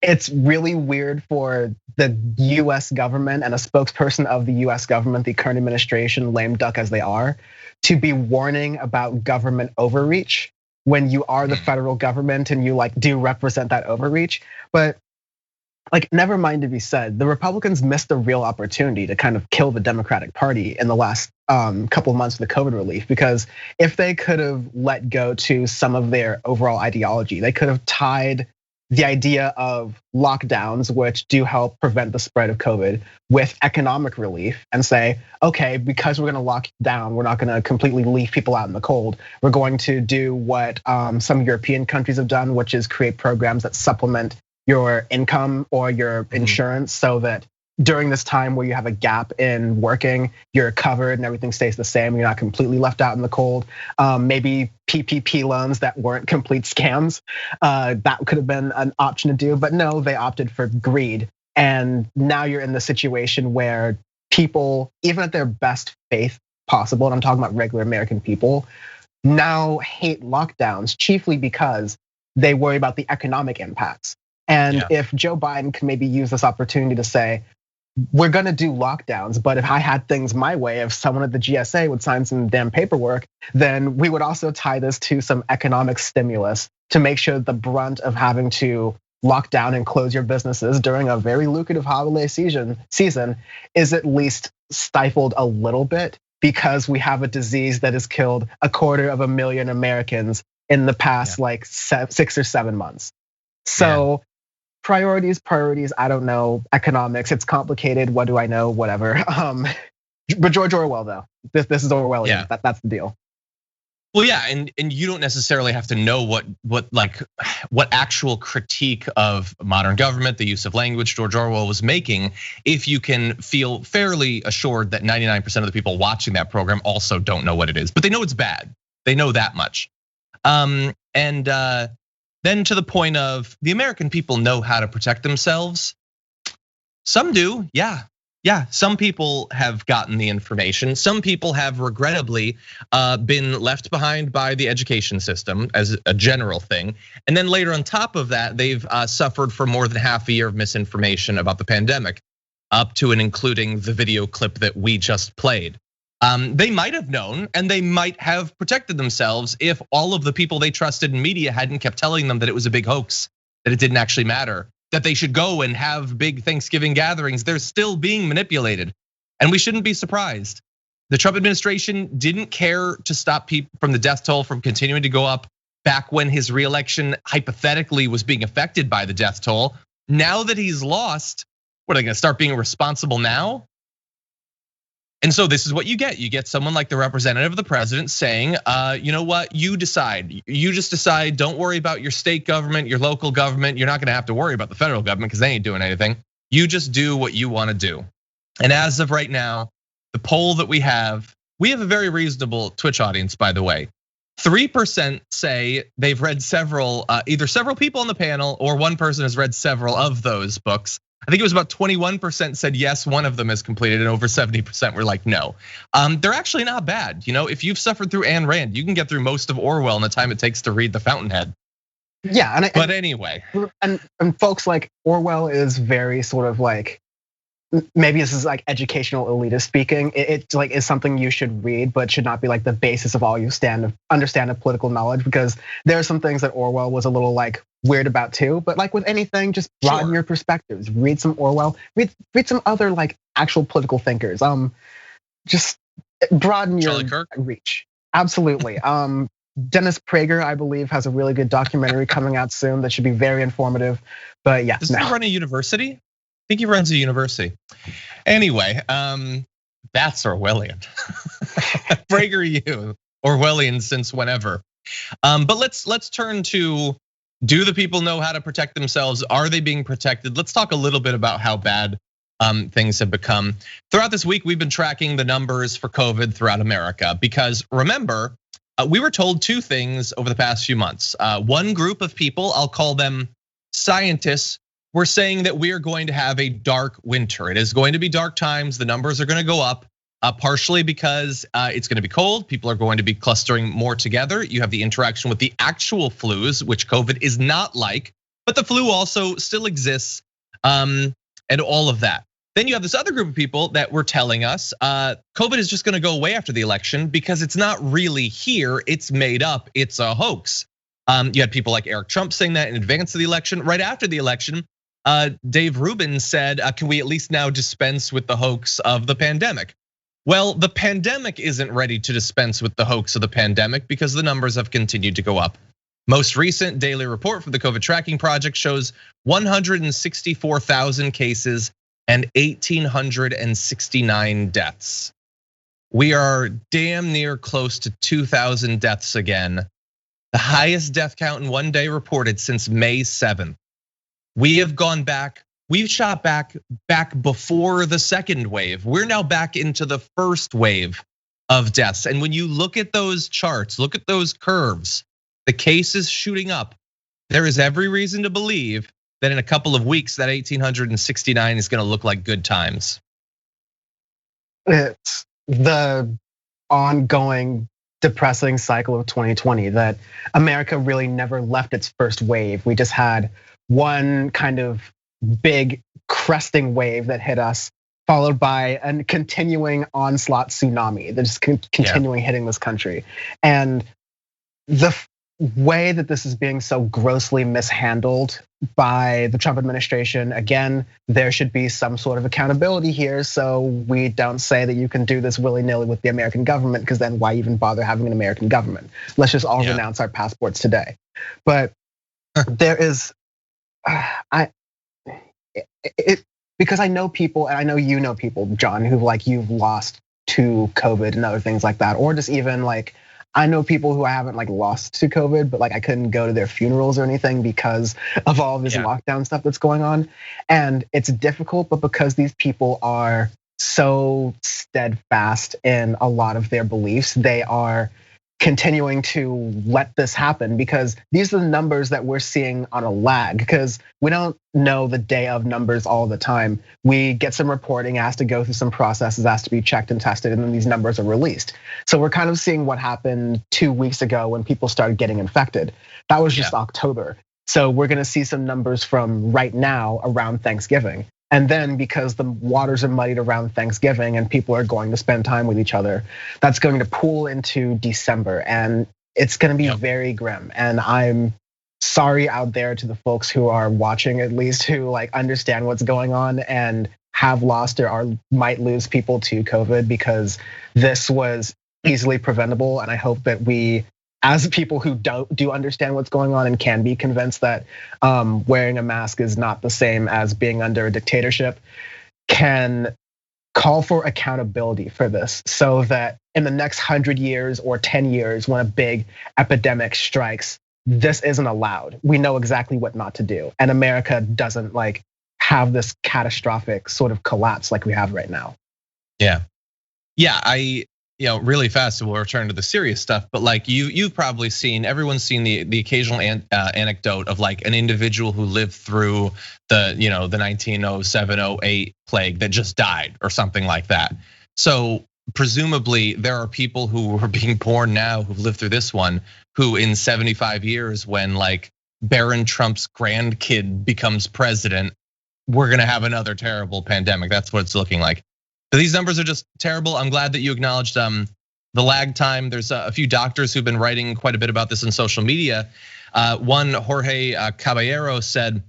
it's really weird for the US government and a spokesperson of the US government, the current administration, lame duck as they are, to be warning about government overreach when you are the federal government and you like do represent that overreach. But like, never mind to be said, the Republicans missed a real opportunity to kind of kill the Democratic Party in the last couple of months of the COVID relief, because if they could have let go to some of their overall ideology, they could have tied the idea of lockdowns, which do help prevent the spread of COVID, with economic relief and say, okay, because we're gonna lock down, we're not gonna completely leave people out in the cold. We're going to do what some European countries have done, which is create programs that supplement your income or your insurance so that during this time where you have a gap in working, you're covered and everything stays the same. You're not completely left out in the cold. Maybe PPP loans that weren't complete scams. That could have been an option to do, but no, they opted for greed. And now you're in the situation where people, even at their best faith possible, and I'm talking about regular American people, now hate lockdowns, chiefly because they worry about the economic impacts. And if Joe Biden can maybe use this opportunity to say, we're gonna do lockdowns, but if I had things my way, if someone at the GSA would sign some damn paperwork, then we would also tie this to some economic stimulus to make sure the brunt of having to lock down and close your businesses during a very lucrative holiday season is at least stifled a little bit, because we have a disease that has killed 250,000 Americans in the past like 6 or 7 months. So priorities, I don't know. Economics, it's complicated. What do I know? Whatever. But George Orwell, though, this is Orwellian. That's the deal. Well, yeah, and you don't necessarily have to know what actual critique of modern government, the use of language George Orwell was making, if you can feel fairly assured that 99% of the people watching that program also don't know what it is, but they know it's bad. They know that much. And then to the point of the American people know how to protect themselves. Some do, yeah. Some people have gotten the information. Some people have regrettably been left behind by the education system as a general thing. And then later on top of that, they've suffered for more than half a year of misinformation about the pandemic, up to and including the video clip that we just played. They might have known, and they might have protected themselves if all of the people they trusted in media hadn't kept telling them that it was a big hoax, that it didn't actually matter, that they should go and have big Thanksgiving gatherings. They're still being manipulated, and we shouldn't be surprised. The Trump administration didn't care to stop people from the death toll from continuing to go up back when his reelection hypothetically was being affected by the death toll. Now that he's lost, what are they gonna start being responsible now? And so this is what you get. You get someone like the representative of the president saying, you know what, you decide. You just decide, don't worry about your state government, your local government. You're not gonna have to worry about the federal government because they ain't doing anything. You just do what you wanna do. And as of right now, the poll that we have a very reasonable Twitch audience, by the way. 3% say they've read several, either several people on the panel or one person has read several of those books. I think it was about 21% said yes, one of them is completed, and over 70% were like no. They're actually not bad. If you've suffered through Ayn Rand, you can get through most of Orwell in the time it takes to read The Fountainhead. Yeah, but anyway, and folks, like, Orwell is very sort of like, maybe this is like educational elitist speaking. It like is something you should read, but should not be like the basis of all you understand of political knowledge, because there are some things that Orwell was a little like weird about too. But like with anything, just broaden your perspectives. Read some Orwell. Read some other like actual political thinkers. Just broaden your reach. Absolutely. Dennis Prager, I believe, has a really good documentary coming out soon that should be very informative. But yeah, doesn't he run a university? I think he runs a university. Anyway, that's Orwellian. Prager you, Orwellian since whenever. But let's turn to, do the people know how to protect themselves? Are they being protected? Let's talk a little bit about how bad things have become. Throughout this week, we've been tracking the numbers for COVID throughout America, because remember, we were told two things over the past few months. One group of people, I'll call them scientists, we're saying that we are going to have a dark winter. It is going to be dark times. The numbers are going to go up, partially because it's going to be cold. People are going to be clustering more together. You have the interaction with the actual flus, which COVID is not like, but the flu also still exists, and all of that. Then you have this other group of people that were telling us COVID is just going to go away after the election because it's not really here. It's made up. It's a hoax. You had people like Eric Trump saying that in advance of the election. Right after the election, Dave Rubin said, can we at least now dispense with the hoax of the pandemic? Well, the pandemic isn't ready to dispense with the hoax of the pandemic because the numbers have continued to go up. Most recent daily report from the COVID tracking project shows 164,000 cases and 1,869 deaths. We are damn near close to 2,000 deaths again. The highest death count in one day reported since May 7th. We have gone back, we've shot back before the second wave. We're now back into the first wave of deaths. And when you look at those charts, look at those curves, the cases shooting up, there is every reason to believe that in a couple of weeks, that 1,869 is gonna look like good times. It's the ongoing depressing cycle of 2020 that America really never left its first wave. We just had one kind of big cresting wave that hit us, followed by a continuing onslaught tsunami that's continuing hitting this country. And the way that this is being so grossly mishandled by the Trump administration, again, there should be some sort of accountability here. So we don't say that you can do this willy-nilly with the American government, because then why even bother having an American government? Let's just all renounce our passports today. But there is, because I know people, and I know you know people, John, who like you've lost to COVID and other things like that, or just even like, I know people who I haven't like lost to COVID, but like I couldn't go to their funerals or anything because of all of this lockdown stuff that's going on. And it's difficult, but because these people are so steadfast in a lot of their beliefs, they are continuing to let this happen, because these are the numbers that we're seeing on a lag, because we don't know the day of numbers all the time. We get some reporting, has to go through some processes, has to be checked and tested, and then these numbers are released. So we're kind of seeing what happened 2 weeks ago when people started getting infected. That was just October. So we're gonna see some numbers from right now around Thanksgiving. And then because the waters are muddied around Thanksgiving and people are going to spend time with each other, that's going to pool into December, and it's gonna be very grim. And I'm sorry out there to the folks who are watching, at least, who like understand what's going on and have lost or might lose people to COVID, because this was easily preventable. And I hope that we, as people who do understand what's going on and can be convinced that wearing a mask is not the same as being under a dictatorship, can call for accountability for this, so that in the next 100 years or 10 years, when a big epidemic strikes, this isn't allowed. We know exactly what not to do. And America doesn't like have this catastrophic sort of collapse like we have right now. Yeah, really fast, and we'll return to the serious stuff. But like you've probably seen, everyone's seen the occasional anecdote of like an individual who lived through the 1907-08 plague that just died or something like that. So presumably there are people who are being born now who've lived through this one, who in 75 years, when like Barron Trump's grandkid becomes president, we're gonna have another terrible pandemic. That's what it's looking like. So these numbers are just terrible. I'm glad that you acknowledged the lag time. There's a few doctors who've been writing quite a bit about this on social media. One, Jorge Caballero, said,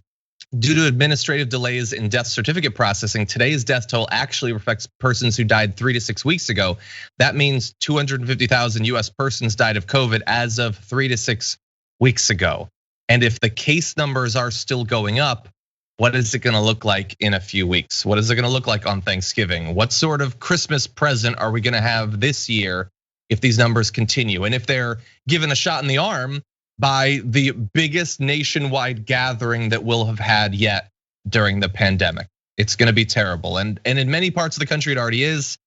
due to administrative delays in death certificate processing, today's death toll actually reflects persons who died 3 to 6 weeks ago. That means 250,000 US persons died of COVID as of 3 to 6 weeks ago. And if the case numbers are still going up, what is it gonna look like in a few weeks? What is it gonna look like on Thanksgiving? What sort of Christmas present are we gonna have this year if these numbers continue? And if they're given a shot in the arm by the biggest nationwide gathering that we'll have had yet during the pandemic, it's gonna be terrible. And in many parts of the country, it already is.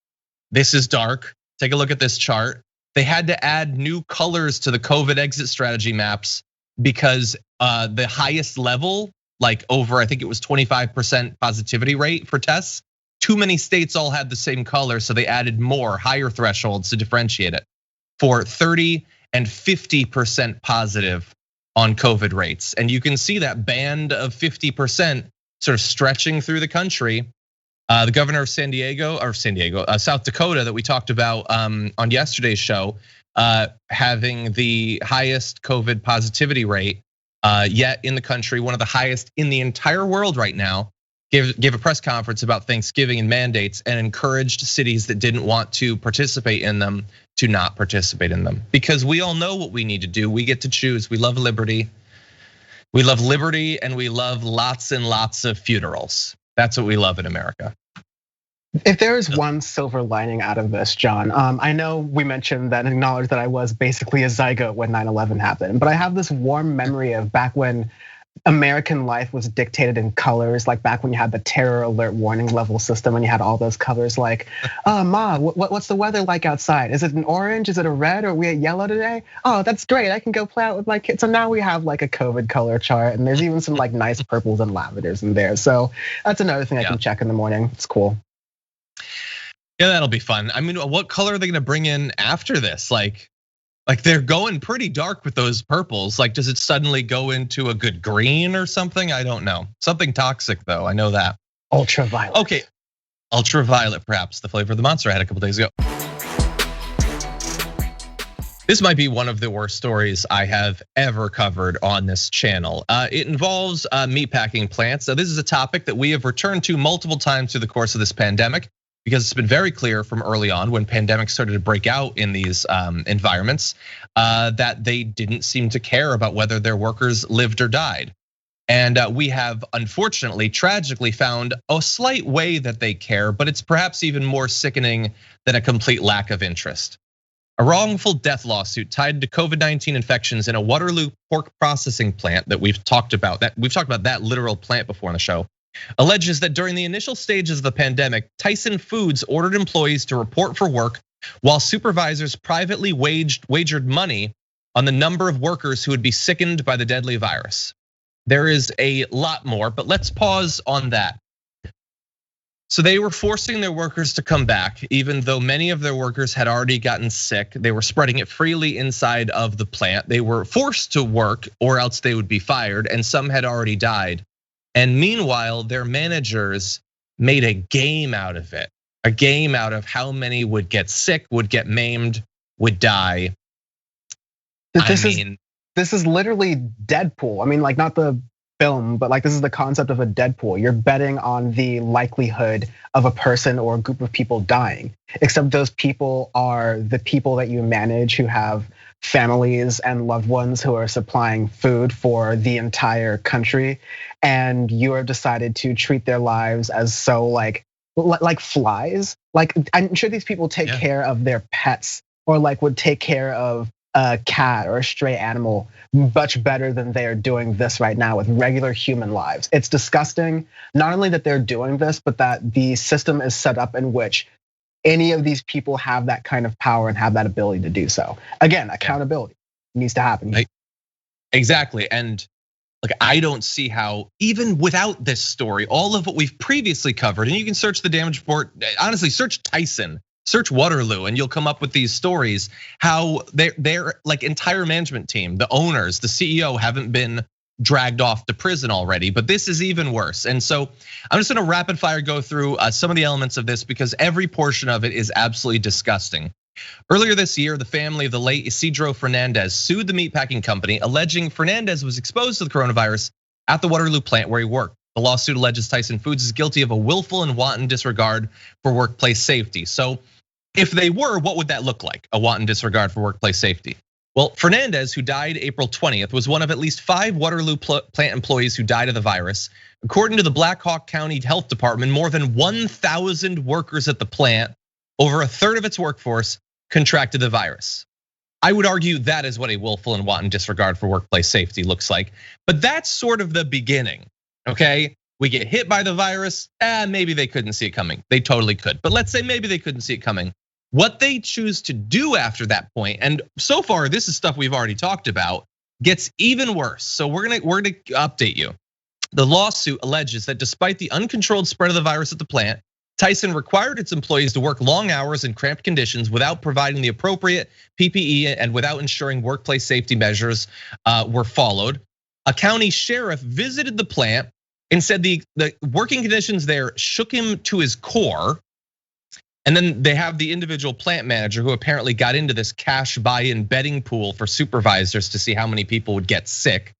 This is dark. Take a look at this chart. They had to add new colors to the COVID exit strategy maps because the highest level, like over, I think it was 25% positivity rate for tests, too many states all had the same color, so they added more higher thresholds to differentiate it. For 30 and 50% positive on COVID rates. And you can see that band of 50% sort of stretching through the country. The governor of South Dakota that we talked about on yesterday's show, having the highest COVID positivity rate yet in the country, one of the highest in the entire world right now, gave a press conference about Thanksgiving and mandates and encouraged cities that didn't want to participate in them to not participate in them. Because we all know what we need to do. We get to choose. We love liberty. We love liberty, and we love lots and lots of funerals. That's what we love in America. If there is one silver lining out of this, John, I know we mentioned that and acknowledged that I was basically a zygote when 9/11 happened, but I have this warm memory of back when American life was dictated in colors, like back when you had the terror alert warning level system and you had all those colors like, oh, Ma, what's the weather like outside? Is it an orange? Is it a red? Or are we at yellow today? Oh, that's great. I can go play out with my kids. So now we have like a COVID color chart, and there's even some like nice purples and lavenders in there. So that's another thing I can check in the morning. It's cool. Yeah, that'll be fun. I mean, what color are they gonna bring in after this? Like, Like they're going pretty dark with those purples. Like, does it suddenly go into a good green or something? I don't know. Something toxic though, I know that. Ultraviolet. Okay, ultraviolet, perhaps the flavor of the monster I had a couple days ago. This might be one of the worst stories I have ever covered on this channel. It involves meatpacking plants. Now, this is a topic that we have returned to multiple times through the course of this pandemic, because it's been very clear from early on when pandemics started to break out in these environments that they didn't seem to care about whether their workers lived or died. And we have unfortunately, tragically found a slight way that they care, but it's perhaps even more sickening than a complete lack of interest. A wrongful death lawsuit tied to COVID-19 infections in a Waterloo pork processing plant that we've talked about that literal plant before on the show, alleges that during the initial stages of the pandemic, Tyson Foods ordered employees to report for work while supervisors privately wagered money on the number of workers who would be sickened by the deadly virus. There is a lot more, but let's pause on that. So they were forcing their workers to come back, even though many of their workers had already gotten sick. They were spreading it freely inside of the plant. They were forced to work or else they would be fired, and some had already died. And meanwhile, their managers made a game out of it, a game out of how many would get sick, would get maimed, would die. This is literally Deadpool. I mean, like not the film, but like this is the concept of a Deadpool. You're betting on the likelihood of a person or a group of people dying, except those people are the people that you manage who have families and loved ones who are supplying food for the entire country. And you have decided to treat their lives as so like flies. Like I'm sure these people take care of their pets or like would take care of a cat or a stray animal much better than they are doing this right now with regular human lives. It's disgusting, not only that they're doing this, but that the system is set up in which any of these people have that kind of power and have that ability to do so. Again, accountability needs to happen. Exactly, and like I don't see how, even without this story, all of what we've previously covered, and you can search the damage report, honestly, search Tyson, search Waterloo, and you'll come up with these stories, how their like entire management team, the owners, the CEO haven't been dragged off to prison already, but this is even worse. And so I'm just gonna rapid fire go through some of the elements of this because every portion of it is absolutely disgusting. Earlier this year, the family of the late Isidro Fernandez sued the meatpacking company, alleging Fernandez was exposed to the coronavirus at the Waterloo plant where he worked. The lawsuit alleges Tyson Foods is guilty of a willful and wanton disregard for workplace safety. So if they were, what would that look like? A wanton disregard for workplace safety. Well, Fernandez, who died April 20th, was one of at least 5 Waterloo plant employees who died of the virus. According to the Black Hawk County Health Department, more than 1,000 workers at the plant, over a third of its workforce, contracted the virus. I would argue that is what a willful and wanton disregard for workplace safety looks like. But that's sort of the beginning, okay? We get hit by the virus, maybe they couldn't see it coming. They totally could, but let's say maybe they couldn't see it coming. What they choose to do after that point, and so far this is stuff we've already talked about, gets even worse. So we're gonna update you. The lawsuit alleges that despite the uncontrolled spread of the virus at the plant, Tyson required its employees to work long hours in cramped conditions without providing the appropriate PPE and without ensuring workplace safety measures were followed. A county sheriff visited the plant and said the working conditions there shook him to his core. And then they have the individual plant manager who apparently got into this cash buy-in betting pool for supervisors to see how many people would get sick.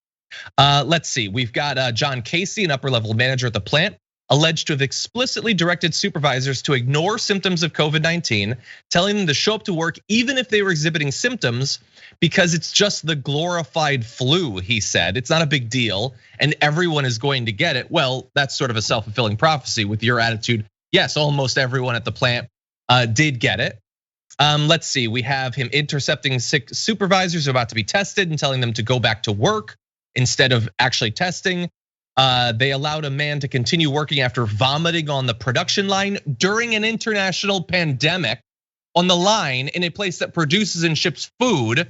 Let's see, we've got John Casey, an upper level manager at the plant, alleged to have explicitly directed supervisors to ignore symptoms of COVID-19, telling them to show up to work even if they were exhibiting symptoms because it's just the glorified flu, he said. It's not a big deal and everyone is going to get it. Well, that's sort of a self-fulfilling prophecy with your attitude. Yes, almost everyone at the plant did get it. Let's see, we have him intercepting sick supervisors who are about to be tested and telling them to go back to work instead of actually testing. They allowed a man to continue working after vomiting on the production line during an international pandemic on the line in a place that produces and ships food.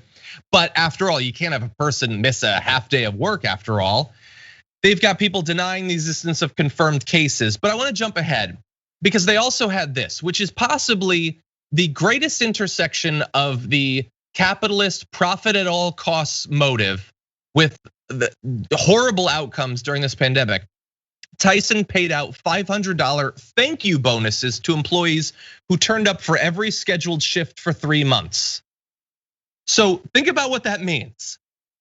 But after all, you can't have a person miss a half day of work after all. They've got people denying the existence of confirmed cases, but I wanna jump ahead because they also had this, which is possibly the greatest intersection of the capitalist profit at all costs motive with the horrible outcomes during this pandemic, Tyson paid out $500 thank you bonuses to employees who turned up for every scheduled shift for 3 months. So think about what that means.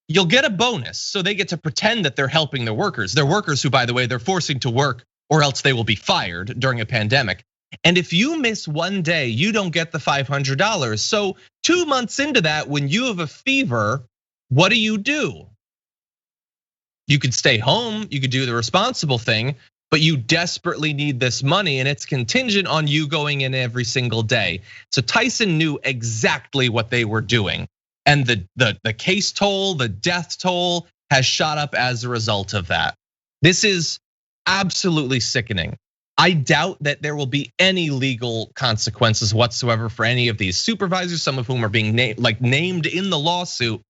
You'll get a bonus, so they get to pretend that they're helping their workers. Their workers who, by the way, they're forcing to work or else they will be fired during a pandemic. And if you miss one day, you don't get the $500. So 2 months into that, when you have a fever, what do? You could stay home, you could do the responsible thing, but you desperately need this money and it's contingent on you going in every single day. So Tyson knew exactly what they were doing. And the case toll, the death toll has shot up as a result of that. This is absolutely sickening. I doubt that there will be any legal consequences whatsoever for any of these supervisors, some of whom are being named in the lawsuit.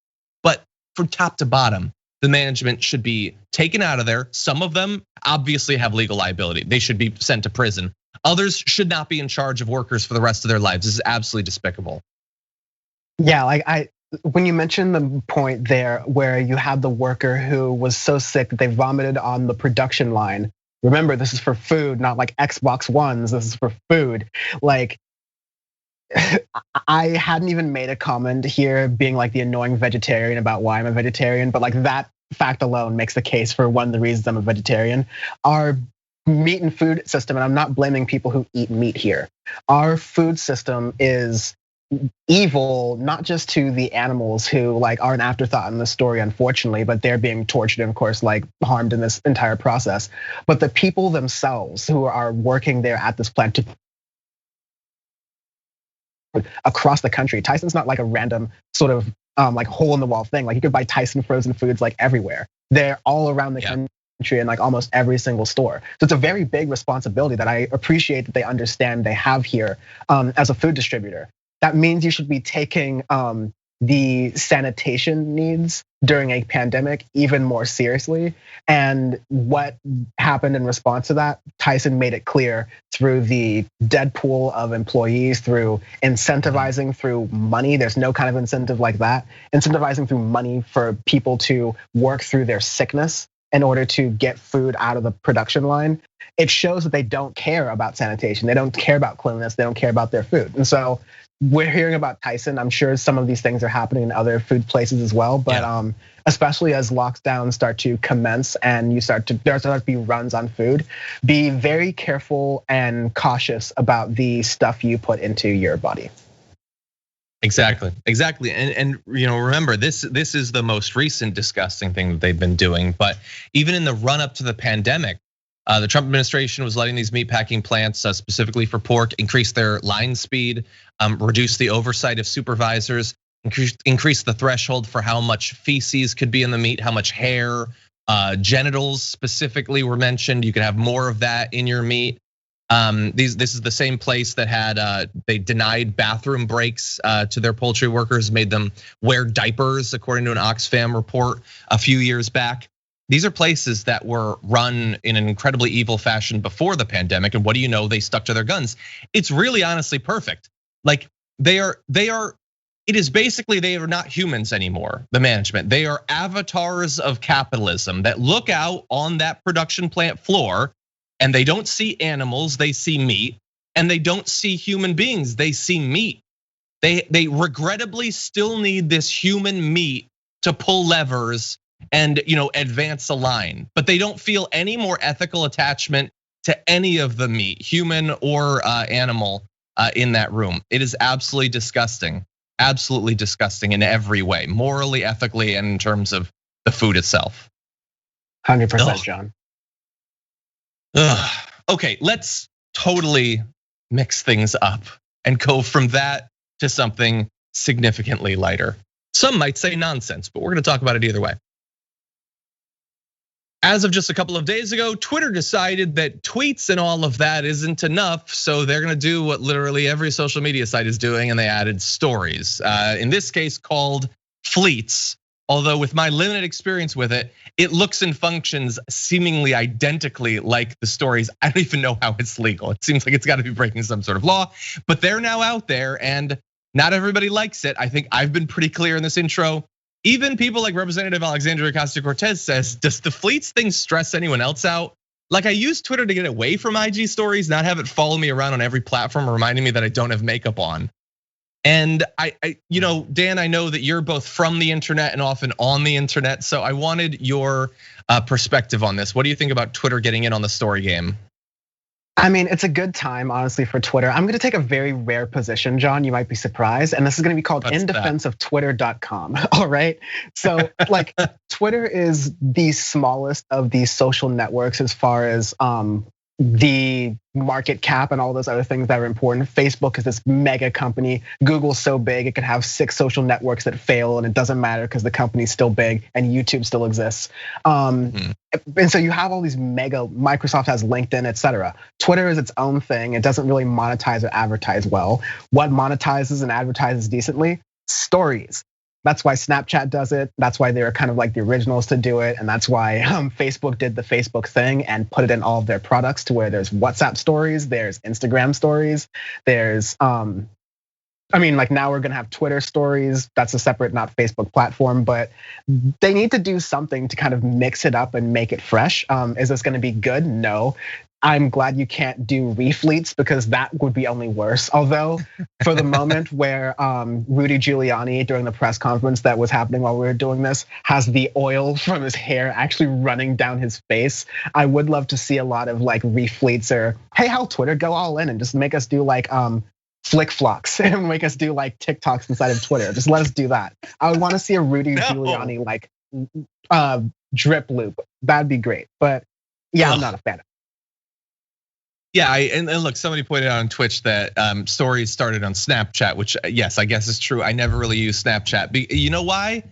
But from top to bottom, the management should be taken out of there. Some of them obviously have legal liability. They should be sent to prison. Others should not be in charge of workers for the rest of their lives. This is absolutely despicable. Yeah, when you mentioned the point there where you had the worker who was so sick that they vomited on the production line. Remember, this is for food, not like Xbox Ones. This is for food. Like, I hadn't even made a comment here being like the annoying vegetarian about why I'm a vegetarian, but like that fact alone makes the case for one of the reasons I'm a vegetarian. Our meat and food system, and I'm not blaming people who eat meat here. Our food system is evil, not just to the animals who like are an afterthought in the story, unfortunately, but they're being tortured and of course like harmed in this entire process. But the people themselves who are working there at this plant across the country. Tyson's not like a random sort of like hole in the wall thing. Like you could buy Tyson frozen foods like everywhere. They're all around the country in like almost every single store. So it's a very big responsibility that I appreciate that they understand they have here as a food distributor. That means you should be taking the sanitation needs during a pandemic even more seriously. And what happened in response to that, Tyson made it clear through the dead pool of employees, through incentivizing through money. There's no kind of incentive like that. Incentivizing through money for people to work through their sickness in order to get food out of the production line. It shows that they don't care about sanitation. They don't care about cleanliness. They don't care about their food. And so we're hearing about Tyson. I'm sure some of these things are happening in other food places as well. But especially as lockdowns start to commence and there start to be runs on food, be very careful and cautious about the stuff you put into your body. Exactly. And remember, this is the most recent disgusting thing that they've been doing. But even in the run up to the pandemic, the Trump administration was letting these meatpacking plants, specifically for pork, increase their line speed, reduce the oversight of supervisors, increase the threshold for how much feces could be in the meat, how much hair, genitals specifically were mentioned. You could have more of that in your meat. This is the same place that had they denied bathroom breaks to their poultry workers, made them wear diapers, according to an Oxfam report a few years back. These are places that were run in an incredibly evil fashion before the pandemic, and what do you know? They stuck to their guns. It's really honestly perfect. Like they are. It is basically they are not humans anymore. The management, they are avatars of capitalism that look out on that production plant floor, and they don't see animals, they see meat, and they don't see human beings, they see meat. They regrettably still need this human meat to pull levers and advance a line, but they don't feel any more ethical attachment to any of the meat, human or animal, in that room. It is absolutely disgusting in every way, morally, ethically, and in terms of the food itself. 100%, John. Okay, let's totally mix things up and go from that to something significantly lighter. Some might say nonsense, but we're gonna talk about it either way. As of just a couple of days ago, Twitter decided that tweets and all of that isn't enough, so they're gonna do what literally every social media site is doing, and they added stories. In this case, called fleets. Although with my limited experience with it, it looks and functions seemingly identically like the stories. I don't even know how it's legal. It seems like it's got to be breaking some sort of law, but they're now out there, and Not everybody likes it. I think I've been pretty clear in this intro. Even people like Representative Alexandria Ocasio-Cortez says, does the fleets thing stress anyone else out? Like, I use Twitter to get away from IG stories, not have it follow me around on every platform, reminding me that I don't have makeup on. And Dan, I know that you're both from the internet and often on the internet. So I wanted your perspective on this. What do you think about Twitter getting in on the story game? I mean, it's a good time, honestly, for Twitter. I'm gonna take a very rare position, John. You might be surprised. And this is gonna be called indefenseoftwitter.com. All right. So like Twitter is the smallest of these social networks as far as the market cap and all those other things that are important. Facebook is this mega company. Google's so big, it could have 6 social networks that fail and it doesn't matter because the company's still big and YouTube still exists. And so you have all these mega, Microsoft has LinkedIn, etc. Twitter is its own thing. It doesn't really monetize or advertise well. What monetizes and advertises decently? Stories. That's why Snapchat does it. That's why they're kind of like the originals to do it. And that's why Facebook did the Facebook thing and put it in all of their products to where there's WhatsApp stories, there's Instagram stories, there's, like now we're gonna have Twitter stories. That's a separate, not Facebook platform, but they need to do something to kind of mix it up and make it fresh. Is this gonna be good? No. I'm glad you can't do refleets because that would be only worse. Although for the moment where Rudy Giuliani during the press conference that was happening while we were doing this has the oil from his hair actually running down his face, I would love to see a lot of like refleets or, hey, how Twitter go all in and just make us do like flick flocks and make us do like TikToks inside of Twitter. Just let us do that. I would want to see a Rudy Giuliani like drip loop. That'd be great. But yeah, I'm not a fan of it. Yeah, and look, somebody pointed out on Twitch that stories started on Snapchat, which yes, I guess is true. I never really use Snapchat. You know why?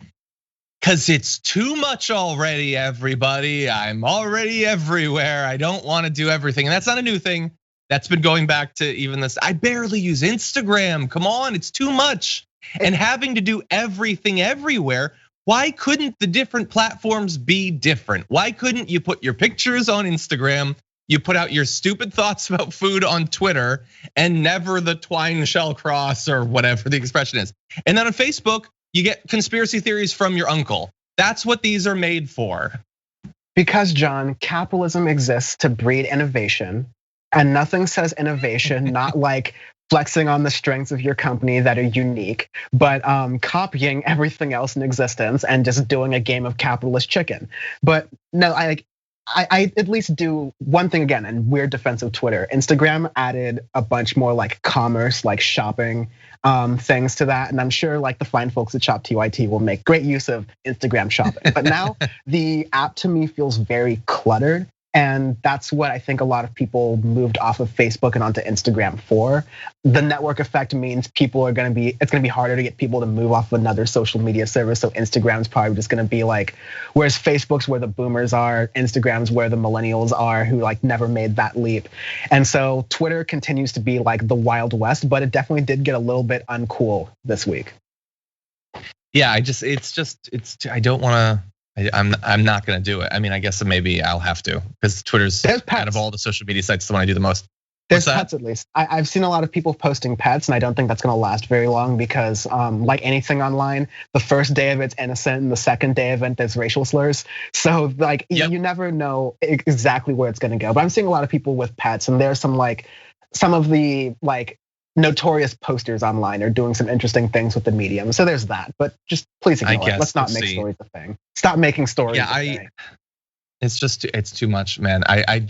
Because it's too much already, everybody. I'm already everywhere. I don't want to do everything. And that's not a new thing. That's been going back to even this. I barely use Instagram. Come on, it's too much. And having to do everything everywhere. Why couldn't the different platforms be different? Why couldn't you put your pictures on Instagram? You put out your stupid thoughts about food on Twitter and never the twine shall cross or whatever the expression is. And then on Facebook, you get conspiracy theories from your uncle. That's what these are made for. Because John, capitalism exists to breed innovation, and nothing says innovation, not like flexing on the strengths of your company that are unique, but copying everything else in existence and just doing a game of capitalist chicken. But no, I at least do one thing again in weird defense of Twitter. Instagram added a bunch more like commerce, like shopping things to that. And I'm sure like the fine folks at Shop TYT will make great use of Instagram shopping. But now the app to me feels very cluttered. And that's what I think a lot of people moved off of Facebook and onto Instagram for. The network effect means it's gonna be harder to get people to move off of another social media service. So Instagram's probably just gonna be like, whereas Facebook's where the boomers are, Instagram's where the millennials are who like never made that leap. And so Twitter continues to be like the Wild West, but it definitely did get a little bit uncool this week. Yeah, I don't wanna. I'm not gonna do it. I mean, I guess maybe I'll have to because Twitter's out of all the social media sites the one I do the most. There's pets at least. I've seen a lot of people posting pets, and I don't think that's gonna last very long because, like anything online, the first day of it's innocent, and the second day of it there's racial slurs. So like you never know exactly where it's gonna go. But I'm seeing a lot of people with pets, and there's some of the notorious posters online are doing some interesting things with the medium. So there's that, but just please ignore it. Let's not make stories a thing. Stop making stories. Yeah, it's too much, man. I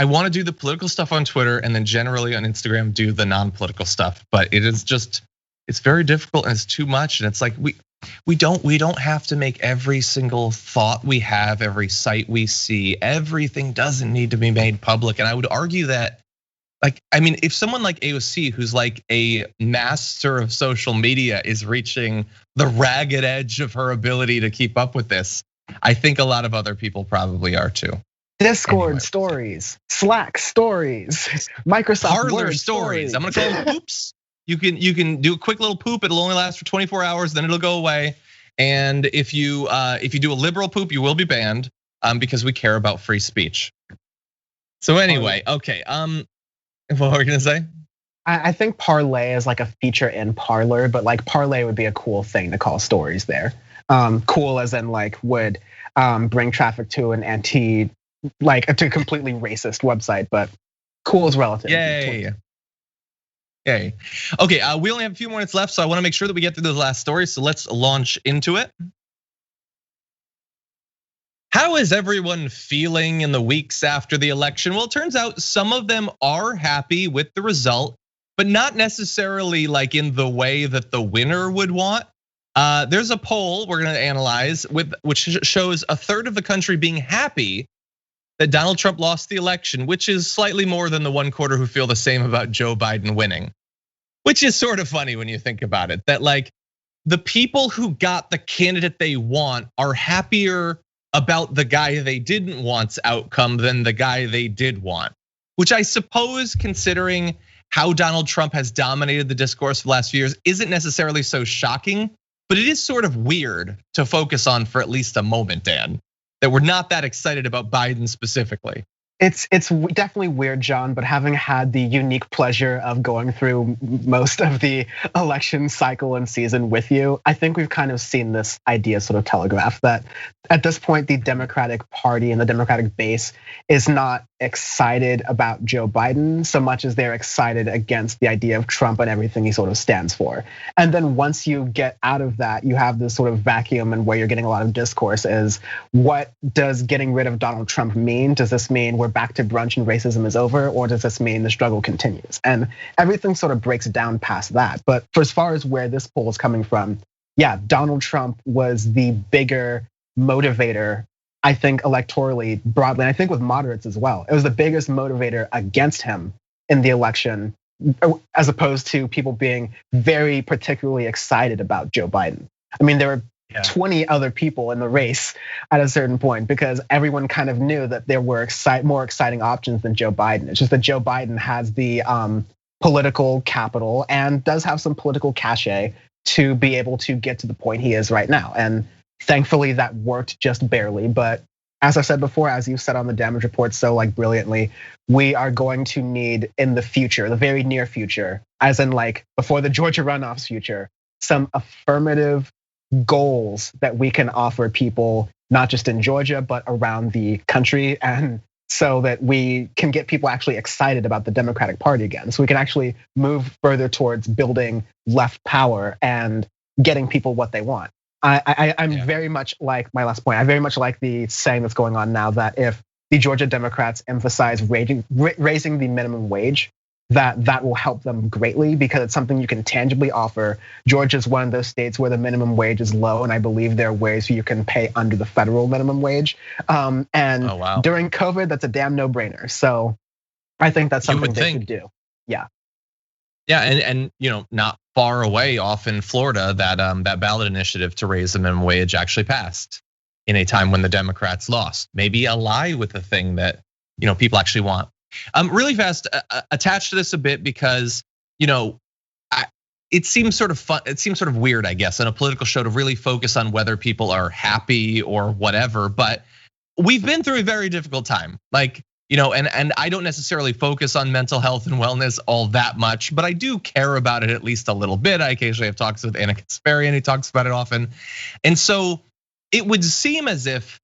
want to do the political stuff on Twitter and then generally on Instagram do the non-political stuff, but it's very difficult and it's too much. And it's like we don't have to make every single thought we have, every site we see, everything doesn't need to be made public. And I would argue that, if someone like AOC, who's like a master of social media, is reaching the ragged edge of her ability to keep up with this, I think a lot of other people probably are too. Discord stories, Slack stories, Microsoft Parler Word stories. I'm gonna call them poops. You can do a quick little poop. It'll only last for 24 hours, then it'll go away. And if you do a liberal poop, you will be banned because we care about free speech. So anyway, okay. What were we gonna say? I think parlay is like a feature in Parler, but like parlay would be a cool thing to call stories there. Cool as in like would bring traffic to an to a completely racist website, but cool is relative. Yay. Yay. Okay, we only have a few minutes left, so I wanna make sure that we get through those last stories, so let's launch into it. How is everyone feeling in the weeks after the election? Well, it turns out some of them are happy with the result, but not necessarily like in the way that the winner would want. There's a poll we're gonna analyze which shows a third of the country being happy that Donald Trump lost the election, which is slightly more than the 1/4 who feel the same about Joe Biden winning. Which is sort of funny when you think about it, that like the people who got the candidate they want are happier about the guy they didn't want's outcome than the guy they did want. Which I suppose, considering how Donald Trump has dominated the discourse for the last few years, isn't necessarily so shocking, but it is sort of weird to focus on for at least a moment, Dan, that we're not that excited about Biden specifically. It's definitely weird, John, but having had the unique pleasure of going through most of the election cycle and season with you, I think we've kind of seen this idea sort of telegraphed that at this point, the Democratic Party and the Democratic base is not excited about Joe Biden so much as they're excited against the idea of Trump and everything he sort of stands for. And then once you get out of that, you have this sort of vacuum and where you're getting a lot of discourse is what does getting rid of Donald Trump mean? Does this mean we're back to brunch and racism is over, or does this mean the struggle continues? And everything sort of breaks down past that. But for as far as where this poll is coming from, yeah, Donald Trump was the bigger motivator, I think electorally broadly, and I think with moderates as well. It was the biggest motivator against him in the election, as opposed to people being very particularly excited about Joe Biden. I mean, there were 20 other people in the race at a certain point because everyone kind of knew that there were more exciting options than Joe Biden. It's just that Joe Biden has the political capital and does have some political cachet to be able to get to the point he is right now. And thankfully that worked just barely, but as I said before, as you said on the damage report so like brilliantly, we are going to need in the future, the very near future, as in like before the Georgia runoff's future, some affirmative goals that we can offer people, not just in Georgia, but around the country. And so that we can get people actually excited about the Democratic Party again. So we can actually move further towards building left power and getting people what they want. I'm very much like my last point. I very much like the saying that's going on now that if the Georgia Democrats emphasize raising the minimum wage, that will help them greatly because it's something you can tangibly offer. Georgia's one of those states where the minimum wage is low, and I believe there are ways you can pay under the federal minimum wage. And during COVID, that's a damn no-brainer. So I think that's something they should do. Yeah. Yeah, and not far away, off in Florida, that ballot initiative to raise the minimum wage actually passed in a time when the Democrats lost. Maybe ally with the thing that people actually want. Really fast, attached to this a bit because it seems sort of fun. It seems sort of weird, I guess, on a political show to really focus on whether people are happy or whatever. But we've been through a very difficult time, and I don't necessarily focus on mental health and wellness all that much, but I do care about it at least a little bit. I occasionally have talks with Anna Kasparian, who talks about it often, and so it would seem as if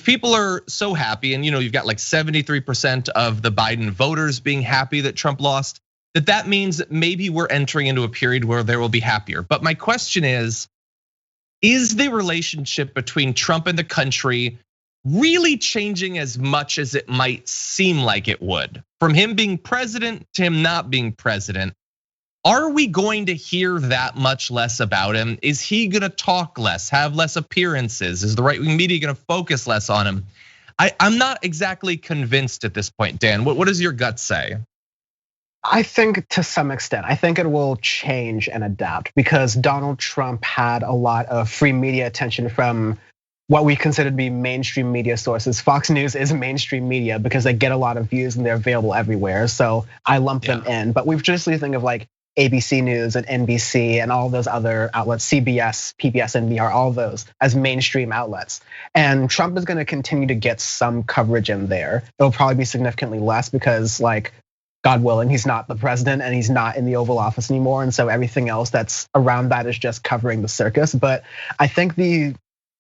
people are so happy, and you've got like 73% of the Biden voters being happy that Trump lost, that means that maybe we're entering into a period where there will be happier. But my question is the relationship between Trump and the country really changing as much as it might seem like it would? From him being president to him not being president, are we going to hear that much less about him? Is he gonna talk less, have less appearances? Is the right-wing media gonna focus less on him? I'm not exactly convinced at this point, Dan. What does your gut say? I think to some extent, I think it will change and adapt because Donald Trump had a lot of free media attention from what we consider to be mainstream media sources. Fox News is mainstream media because they get a lot of views and they're available everywhere. So I lump them in, but we've traditionally think of like ABC News and NBC and all those other outlets, CBS, PBS, NPR, all those as mainstream outlets. And Trump is gonna continue to get some coverage in there. It'll probably be significantly less because like God willing, he's not the president and he's not in the Oval Office anymore. And so everything else that's around that is just covering the circus. But I think the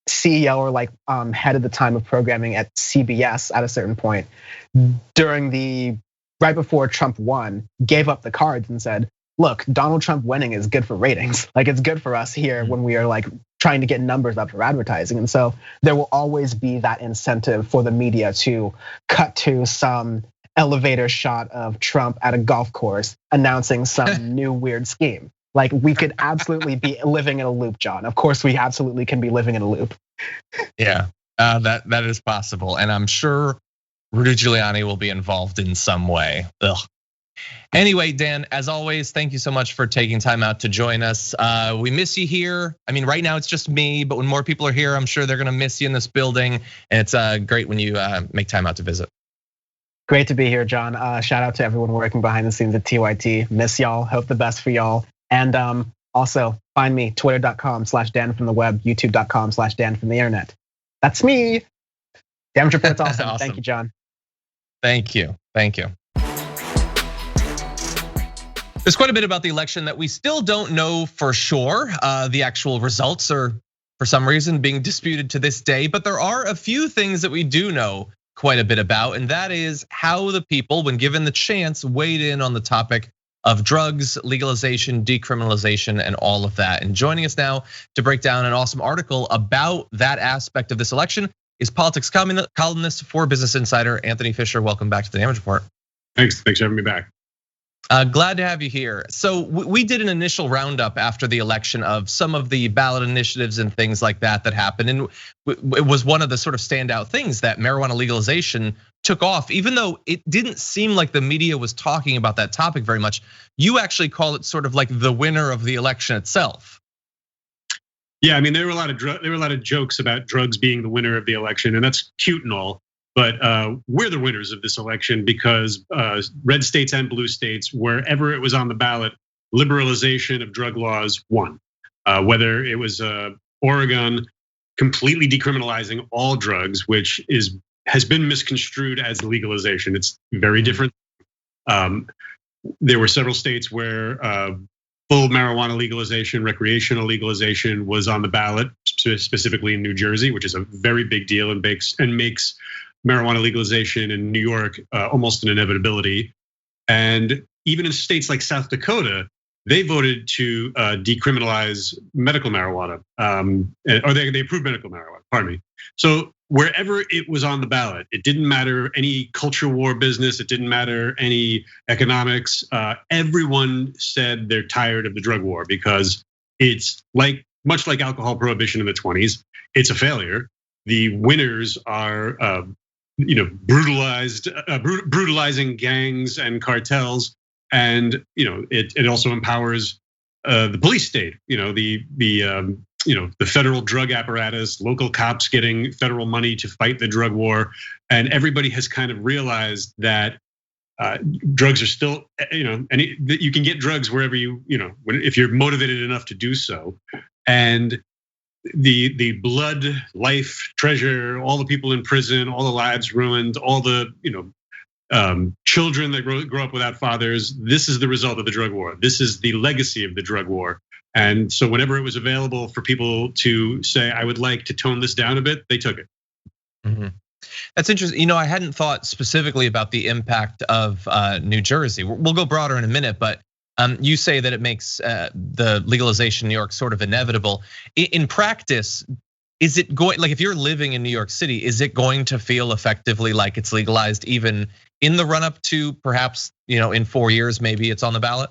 CEO or like head of the time of programming at CBS at a certain point right before Trump won, gave up the cards and said, look, Donald Trump winning is good for ratings. Like it's good for us here when we are like trying to get numbers up for advertising. And so there will always be that incentive for the media to cut to some elevator shot of Trump at a golf course announcing some new weird scheme. Like we could absolutely be living in a loop, John. Of course, we absolutely can be living in a loop. Yeah, that is possible, and I'm sure Rudy Giuliani will be involved in some way. Ugh. Anyway, Dan, as always, thank you so much for taking time out to join us. We miss you here. I mean, right now it's just me, but when more people are here, I'm sure they're gonna miss you in this building. And it's great when you make time out to visit. Great to be here, John. Shout out to everyone working behind the scenes at TYT. Miss y'all. Hope the best for y'all. And also find me twitter.com/Dan from the web, youtube.com/Dan from the internet. That's me. Damage Report's awesome. Awesome. Thank you, John. Thank you. There's quite a bit about the election that we still don't know for sure. The actual results are, for some reason, being disputed to this day. But there are a few things that we do know quite a bit about, and that is how the people, when given the chance, weighed in on the topic of drugs, legalization, decriminalization, and all of that. And joining us now to break down an awesome article about that aspect of this election is politics columnist for Business Insider, Anthony Fisher. Welcome back to the Damage Report. Thanks for having me back. Glad to have you here. So we did an initial roundup after the election of some of the ballot initiatives and things like that happened. And it was one of the sort of standout things that marijuana legalization took off, even though it didn't seem like the media was talking about that topic very much. You actually call it sort of like the winner of the election itself. Yeah, I mean, there were a lot of jokes about drugs being the winner of the election, and that's cute and all. But we're the winners of this election because red states and blue states, wherever it was on the ballot, liberalization of drug laws won. Whether it was Oregon completely decriminalizing all drugs, which has been misconstrued as legalization. It's very different. There were several states where full marijuana legalization, recreational legalization was on the ballot, specifically in New Jersey, which is a very big deal and makes marijuana legalization in New York almost an inevitability. And even in states like South Dakota, they voted to decriminalize medical marijuana, or they approved medical marijuana, pardon me. So wherever it was on the ballot, it didn't matter any culture war business, it didn't matter any economics. Everyone said they're tired of the drug war because it's much like alcohol prohibition in the 20s, it's a failure. The winners are brutalizing gangs and cartels, and it also empowers the police state. The federal drug apparatus, local cops getting federal money to fight the drug war, and everybody has kind of realized that drugs are still, you can get drugs wherever if you're motivated enough to do so, and the blood, life, treasure, all the people in prison, all the lives ruined, all the children that grow up without fathers. This is the result of the drug war. This is the legacy of the drug war. And so whenever it was available for people to say, I would like to tone this down a bit, they took it. Mm-hmm. That's interesting. I hadn't thought specifically about the impact of New Jersey. We'll go broader in a minute, but you say that it makes the legalization in New York sort of inevitable. In practice, is it going, like if you're living in New York City, is it going to feel effectively like it's legalized even in the run up to perhaps, in 4 years, maybe it's on the ballot?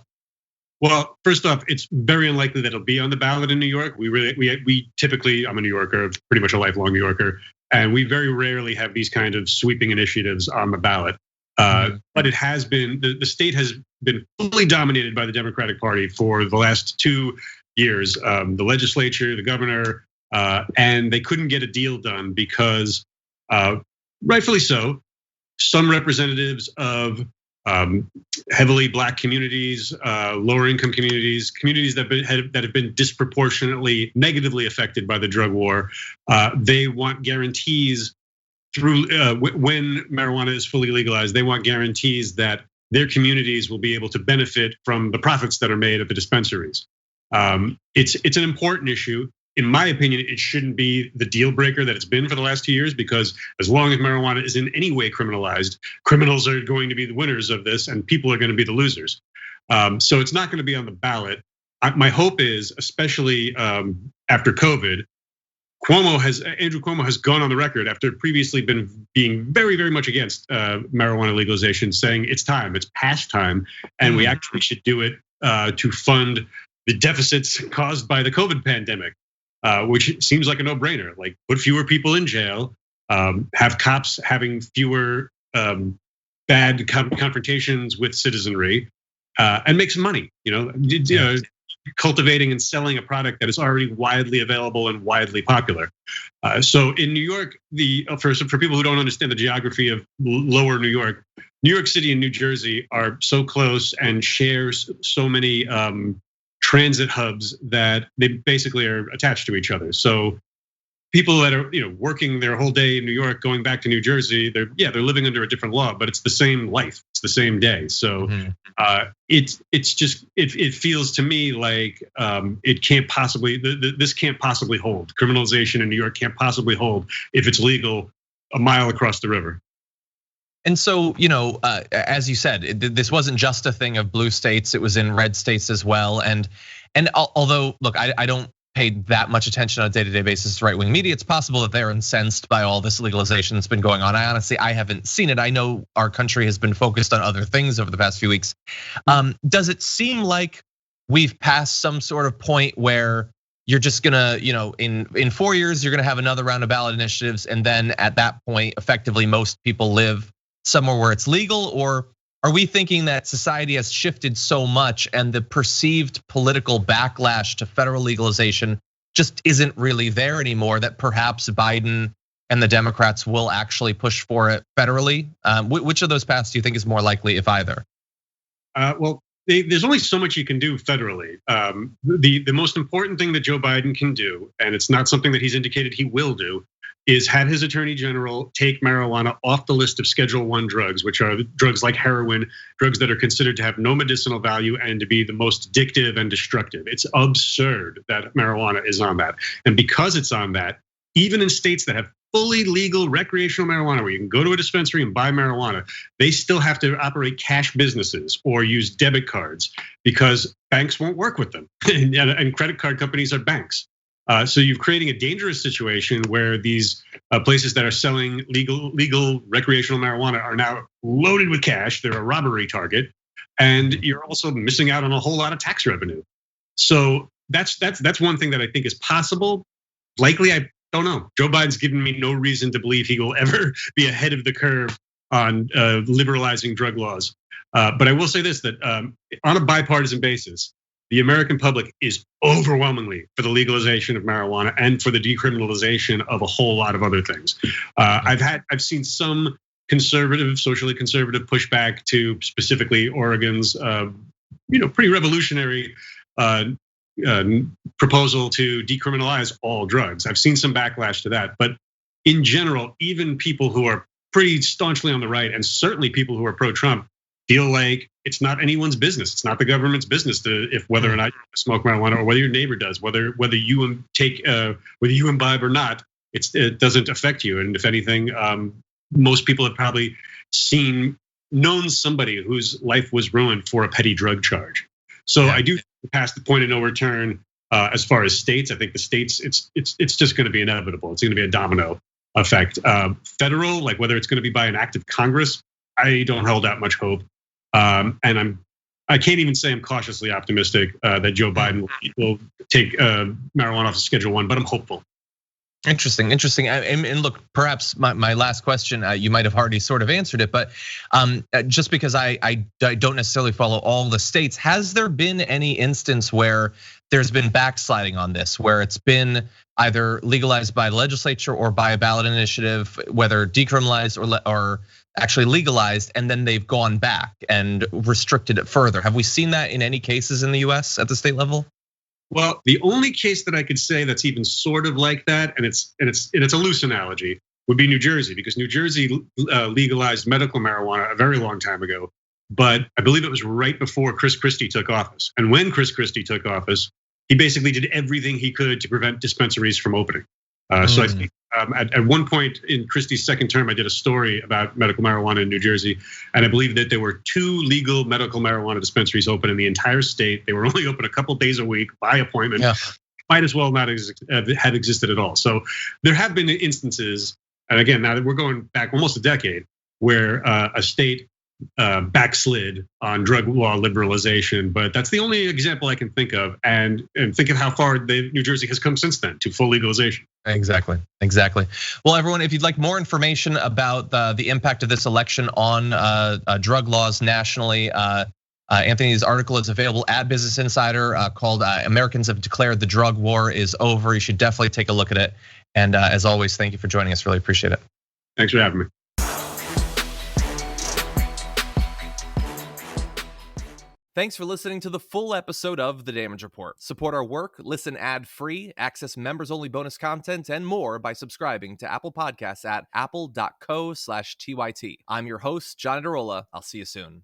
Well, first off, it's very unlikely that it'll be on the ballot in New York. We typically, I'm a New Yorker, pretty much a lifelong New Yorker, and we very rarely have these kind of sweeping initiatives on the ballot. But it has been, the state has been fully dominated by the Democratic Party for the last 2 years. The legislature, the governor, and they couldn't get a deal done because, rightfully so, some representatives of heavily black communities, lower income communities that have been disproportionately negatively affected by the drug war. They want guarantees through when marijuana is fully legalized. They want guarantees that their communities will be able to benefit from the profits that are made at the dispensaries. It's an important issue. In my opinion, it shouldn't be the deal breaker that it's been for the last 2 years, because as long as marijuana is in any way criminalized, criminals are going to be the winners of this and people are going to be the losers. So it's not going to be on the ballot. My hope is, especially after COVID, Andrew Cuomo has gone on the record after previously being very, very much against marijuana legalization, saying it's time, it's past time, and we actually should do it to fund the deficits caused by the COVID pandemic, which seems like a no-brainer. Like, put fewer people in jail, have cops having fewer bad confrontations with citizenry, and make some money. Cultivating and selling a product that is already widely available and widely popular. So in New York, for people who don't understand the geography of lower New York City and New Jersey are so close and share so many transit hubs that they basically are attached to each other. So people that are working their whole day in New York, going back to New Jersey, they're living under a different law, but it's the same life, it's the same day. So it feels to me like it can't possibly, this can't possibly hold. Criminalization in New York can't possibly hold if it's legal a mile across the river. And so, as you said, this wasn't just a thing of blue states; it was in red states as well. And although, look, I don't pay that much attention on a day-to-day basis to right-wing media, it's possible that they're incensed by all this legalization that's been going on. I haven't seen it. I know our country has been focused on other things over the past few weeks. Does it seem like we've passed some sort of point where you're just gonna, in 4 years, you're gonna have another round of ballot initiatives, and then at that point, effectively, most people live somewhere where it's legal? Or are we thinking that society has shifted so much and the perceived political backlash to federal legalization just isn't really there anymore, that perhaps Biden and the Democrats will actually push for it federally? Which of those paths do you think is more likely, if either? Well, there's only so much you can do federally. The most important thing that Joe Biden can do, and it's not something that he's indicated he will do, is have his attorney general take marijuana off the list of Schedule I drugs, which are drugs like heroin, drugs that are considered to have no medicinal value and to be the most addictive and destructive. It's absurd that marijuana is on that. And because it's on that, even in states that have fully legal recreational marijuana, where you can go to a dispensary and buy marijuana, they still have to operate cash businesses or use debit cards because banks won't work with them. And credit card companies are banks. So you're creating a dangerous situation where these places that are selling legal recreational marijuana are now loaded with cash. They're a robbery target, and you're also missing out on a whole lot of tax revenue. So that's one thing that I think is possible. Likely, I don't know. Joe Biden's given me no reason to believe he will ever be ahead of the curve on liberalizing drug laws. But I will say this, that on a bipartisan basis, the American public is overwhelmingly for the legalization of marijuana and for the decriminalization of a whole lot of other things. I've seen some conservative, socially conservative pushback to specifically Oregon's, pretty revolutionary proposal to decriminalize all drugs. I've seen some backlash to that, but in general, even people who are pretty staunchly on the right, and certainly people who are pro-Trump, feel like it's not anyone's business. It's not the government's business if whether or not you smoke marijuana or whether your neighbor does, whether you imbibe or not. It doesn't affect you. And if anything, most people have probably known somebody whose life was ruined for a petty drug charge. So I do pass the point of no return as far as states. I think the states, it's just going to be inevitable. It's going to be a domino effect. Federal, like whether it's going to be by an act of Congress, I don't hold that much hope. And I can't even say I'm cautiously optimistic that Joe Biden will take marijuana off of Schedule I, but I'm hopeful. Interesting. And look, perhaps my last question, you might have already sort of answered it, but just because I don't necessarily follow all the states, has there been any instance where there's been backsliding on this, where it's been either legalized by the legislature or by a ballot initiative, whether decriminalized or actually legalized, and then they've gone back and restricted it further? Have we seen that in any cases in the US at the state level? Well, the only case that I could say that's even sort of like that, and it's a loose analogy, would be New Jersey, because New Jersey legalized medical marijuana a very long time ago. but I believe it was right before Chris Christie took office. And when Chris Christie took office, he basically did everything he could to prevent dispensaries from opening. So I think at one point in Christie's second term, I did a story about medical marijuana in New Jersey, and I believe that there were 2 legal medical marijuana dispensaries open in the entire state. They were only open a couple days a week by appointment. Yeah. Might as well not have existed at all. So there have been instances, and again, now that we're going back almost a decade, where a state backslid on drug law liberalization, but that's the only example I can think of. And think of how far New Jersey has come since then to full legalization. Exactly. Well, everyone, if you'd like more information about the impact of this election on drug laws nationally, Anthony's article is available at Business Insider called "Americans Have Declared the Drug War is Over." You should definitely take a look at it. And as always, thank you for joining us. Really appreciate it. Thanks for having me. Thanks for listening to the full episode of The Damage Report. Support our work, listen ad-free, access members-only bonus content, and more by subscribing to Apple Podcasts at apple.co/TYT. I'm your host, John Adarola. I'll see you soon.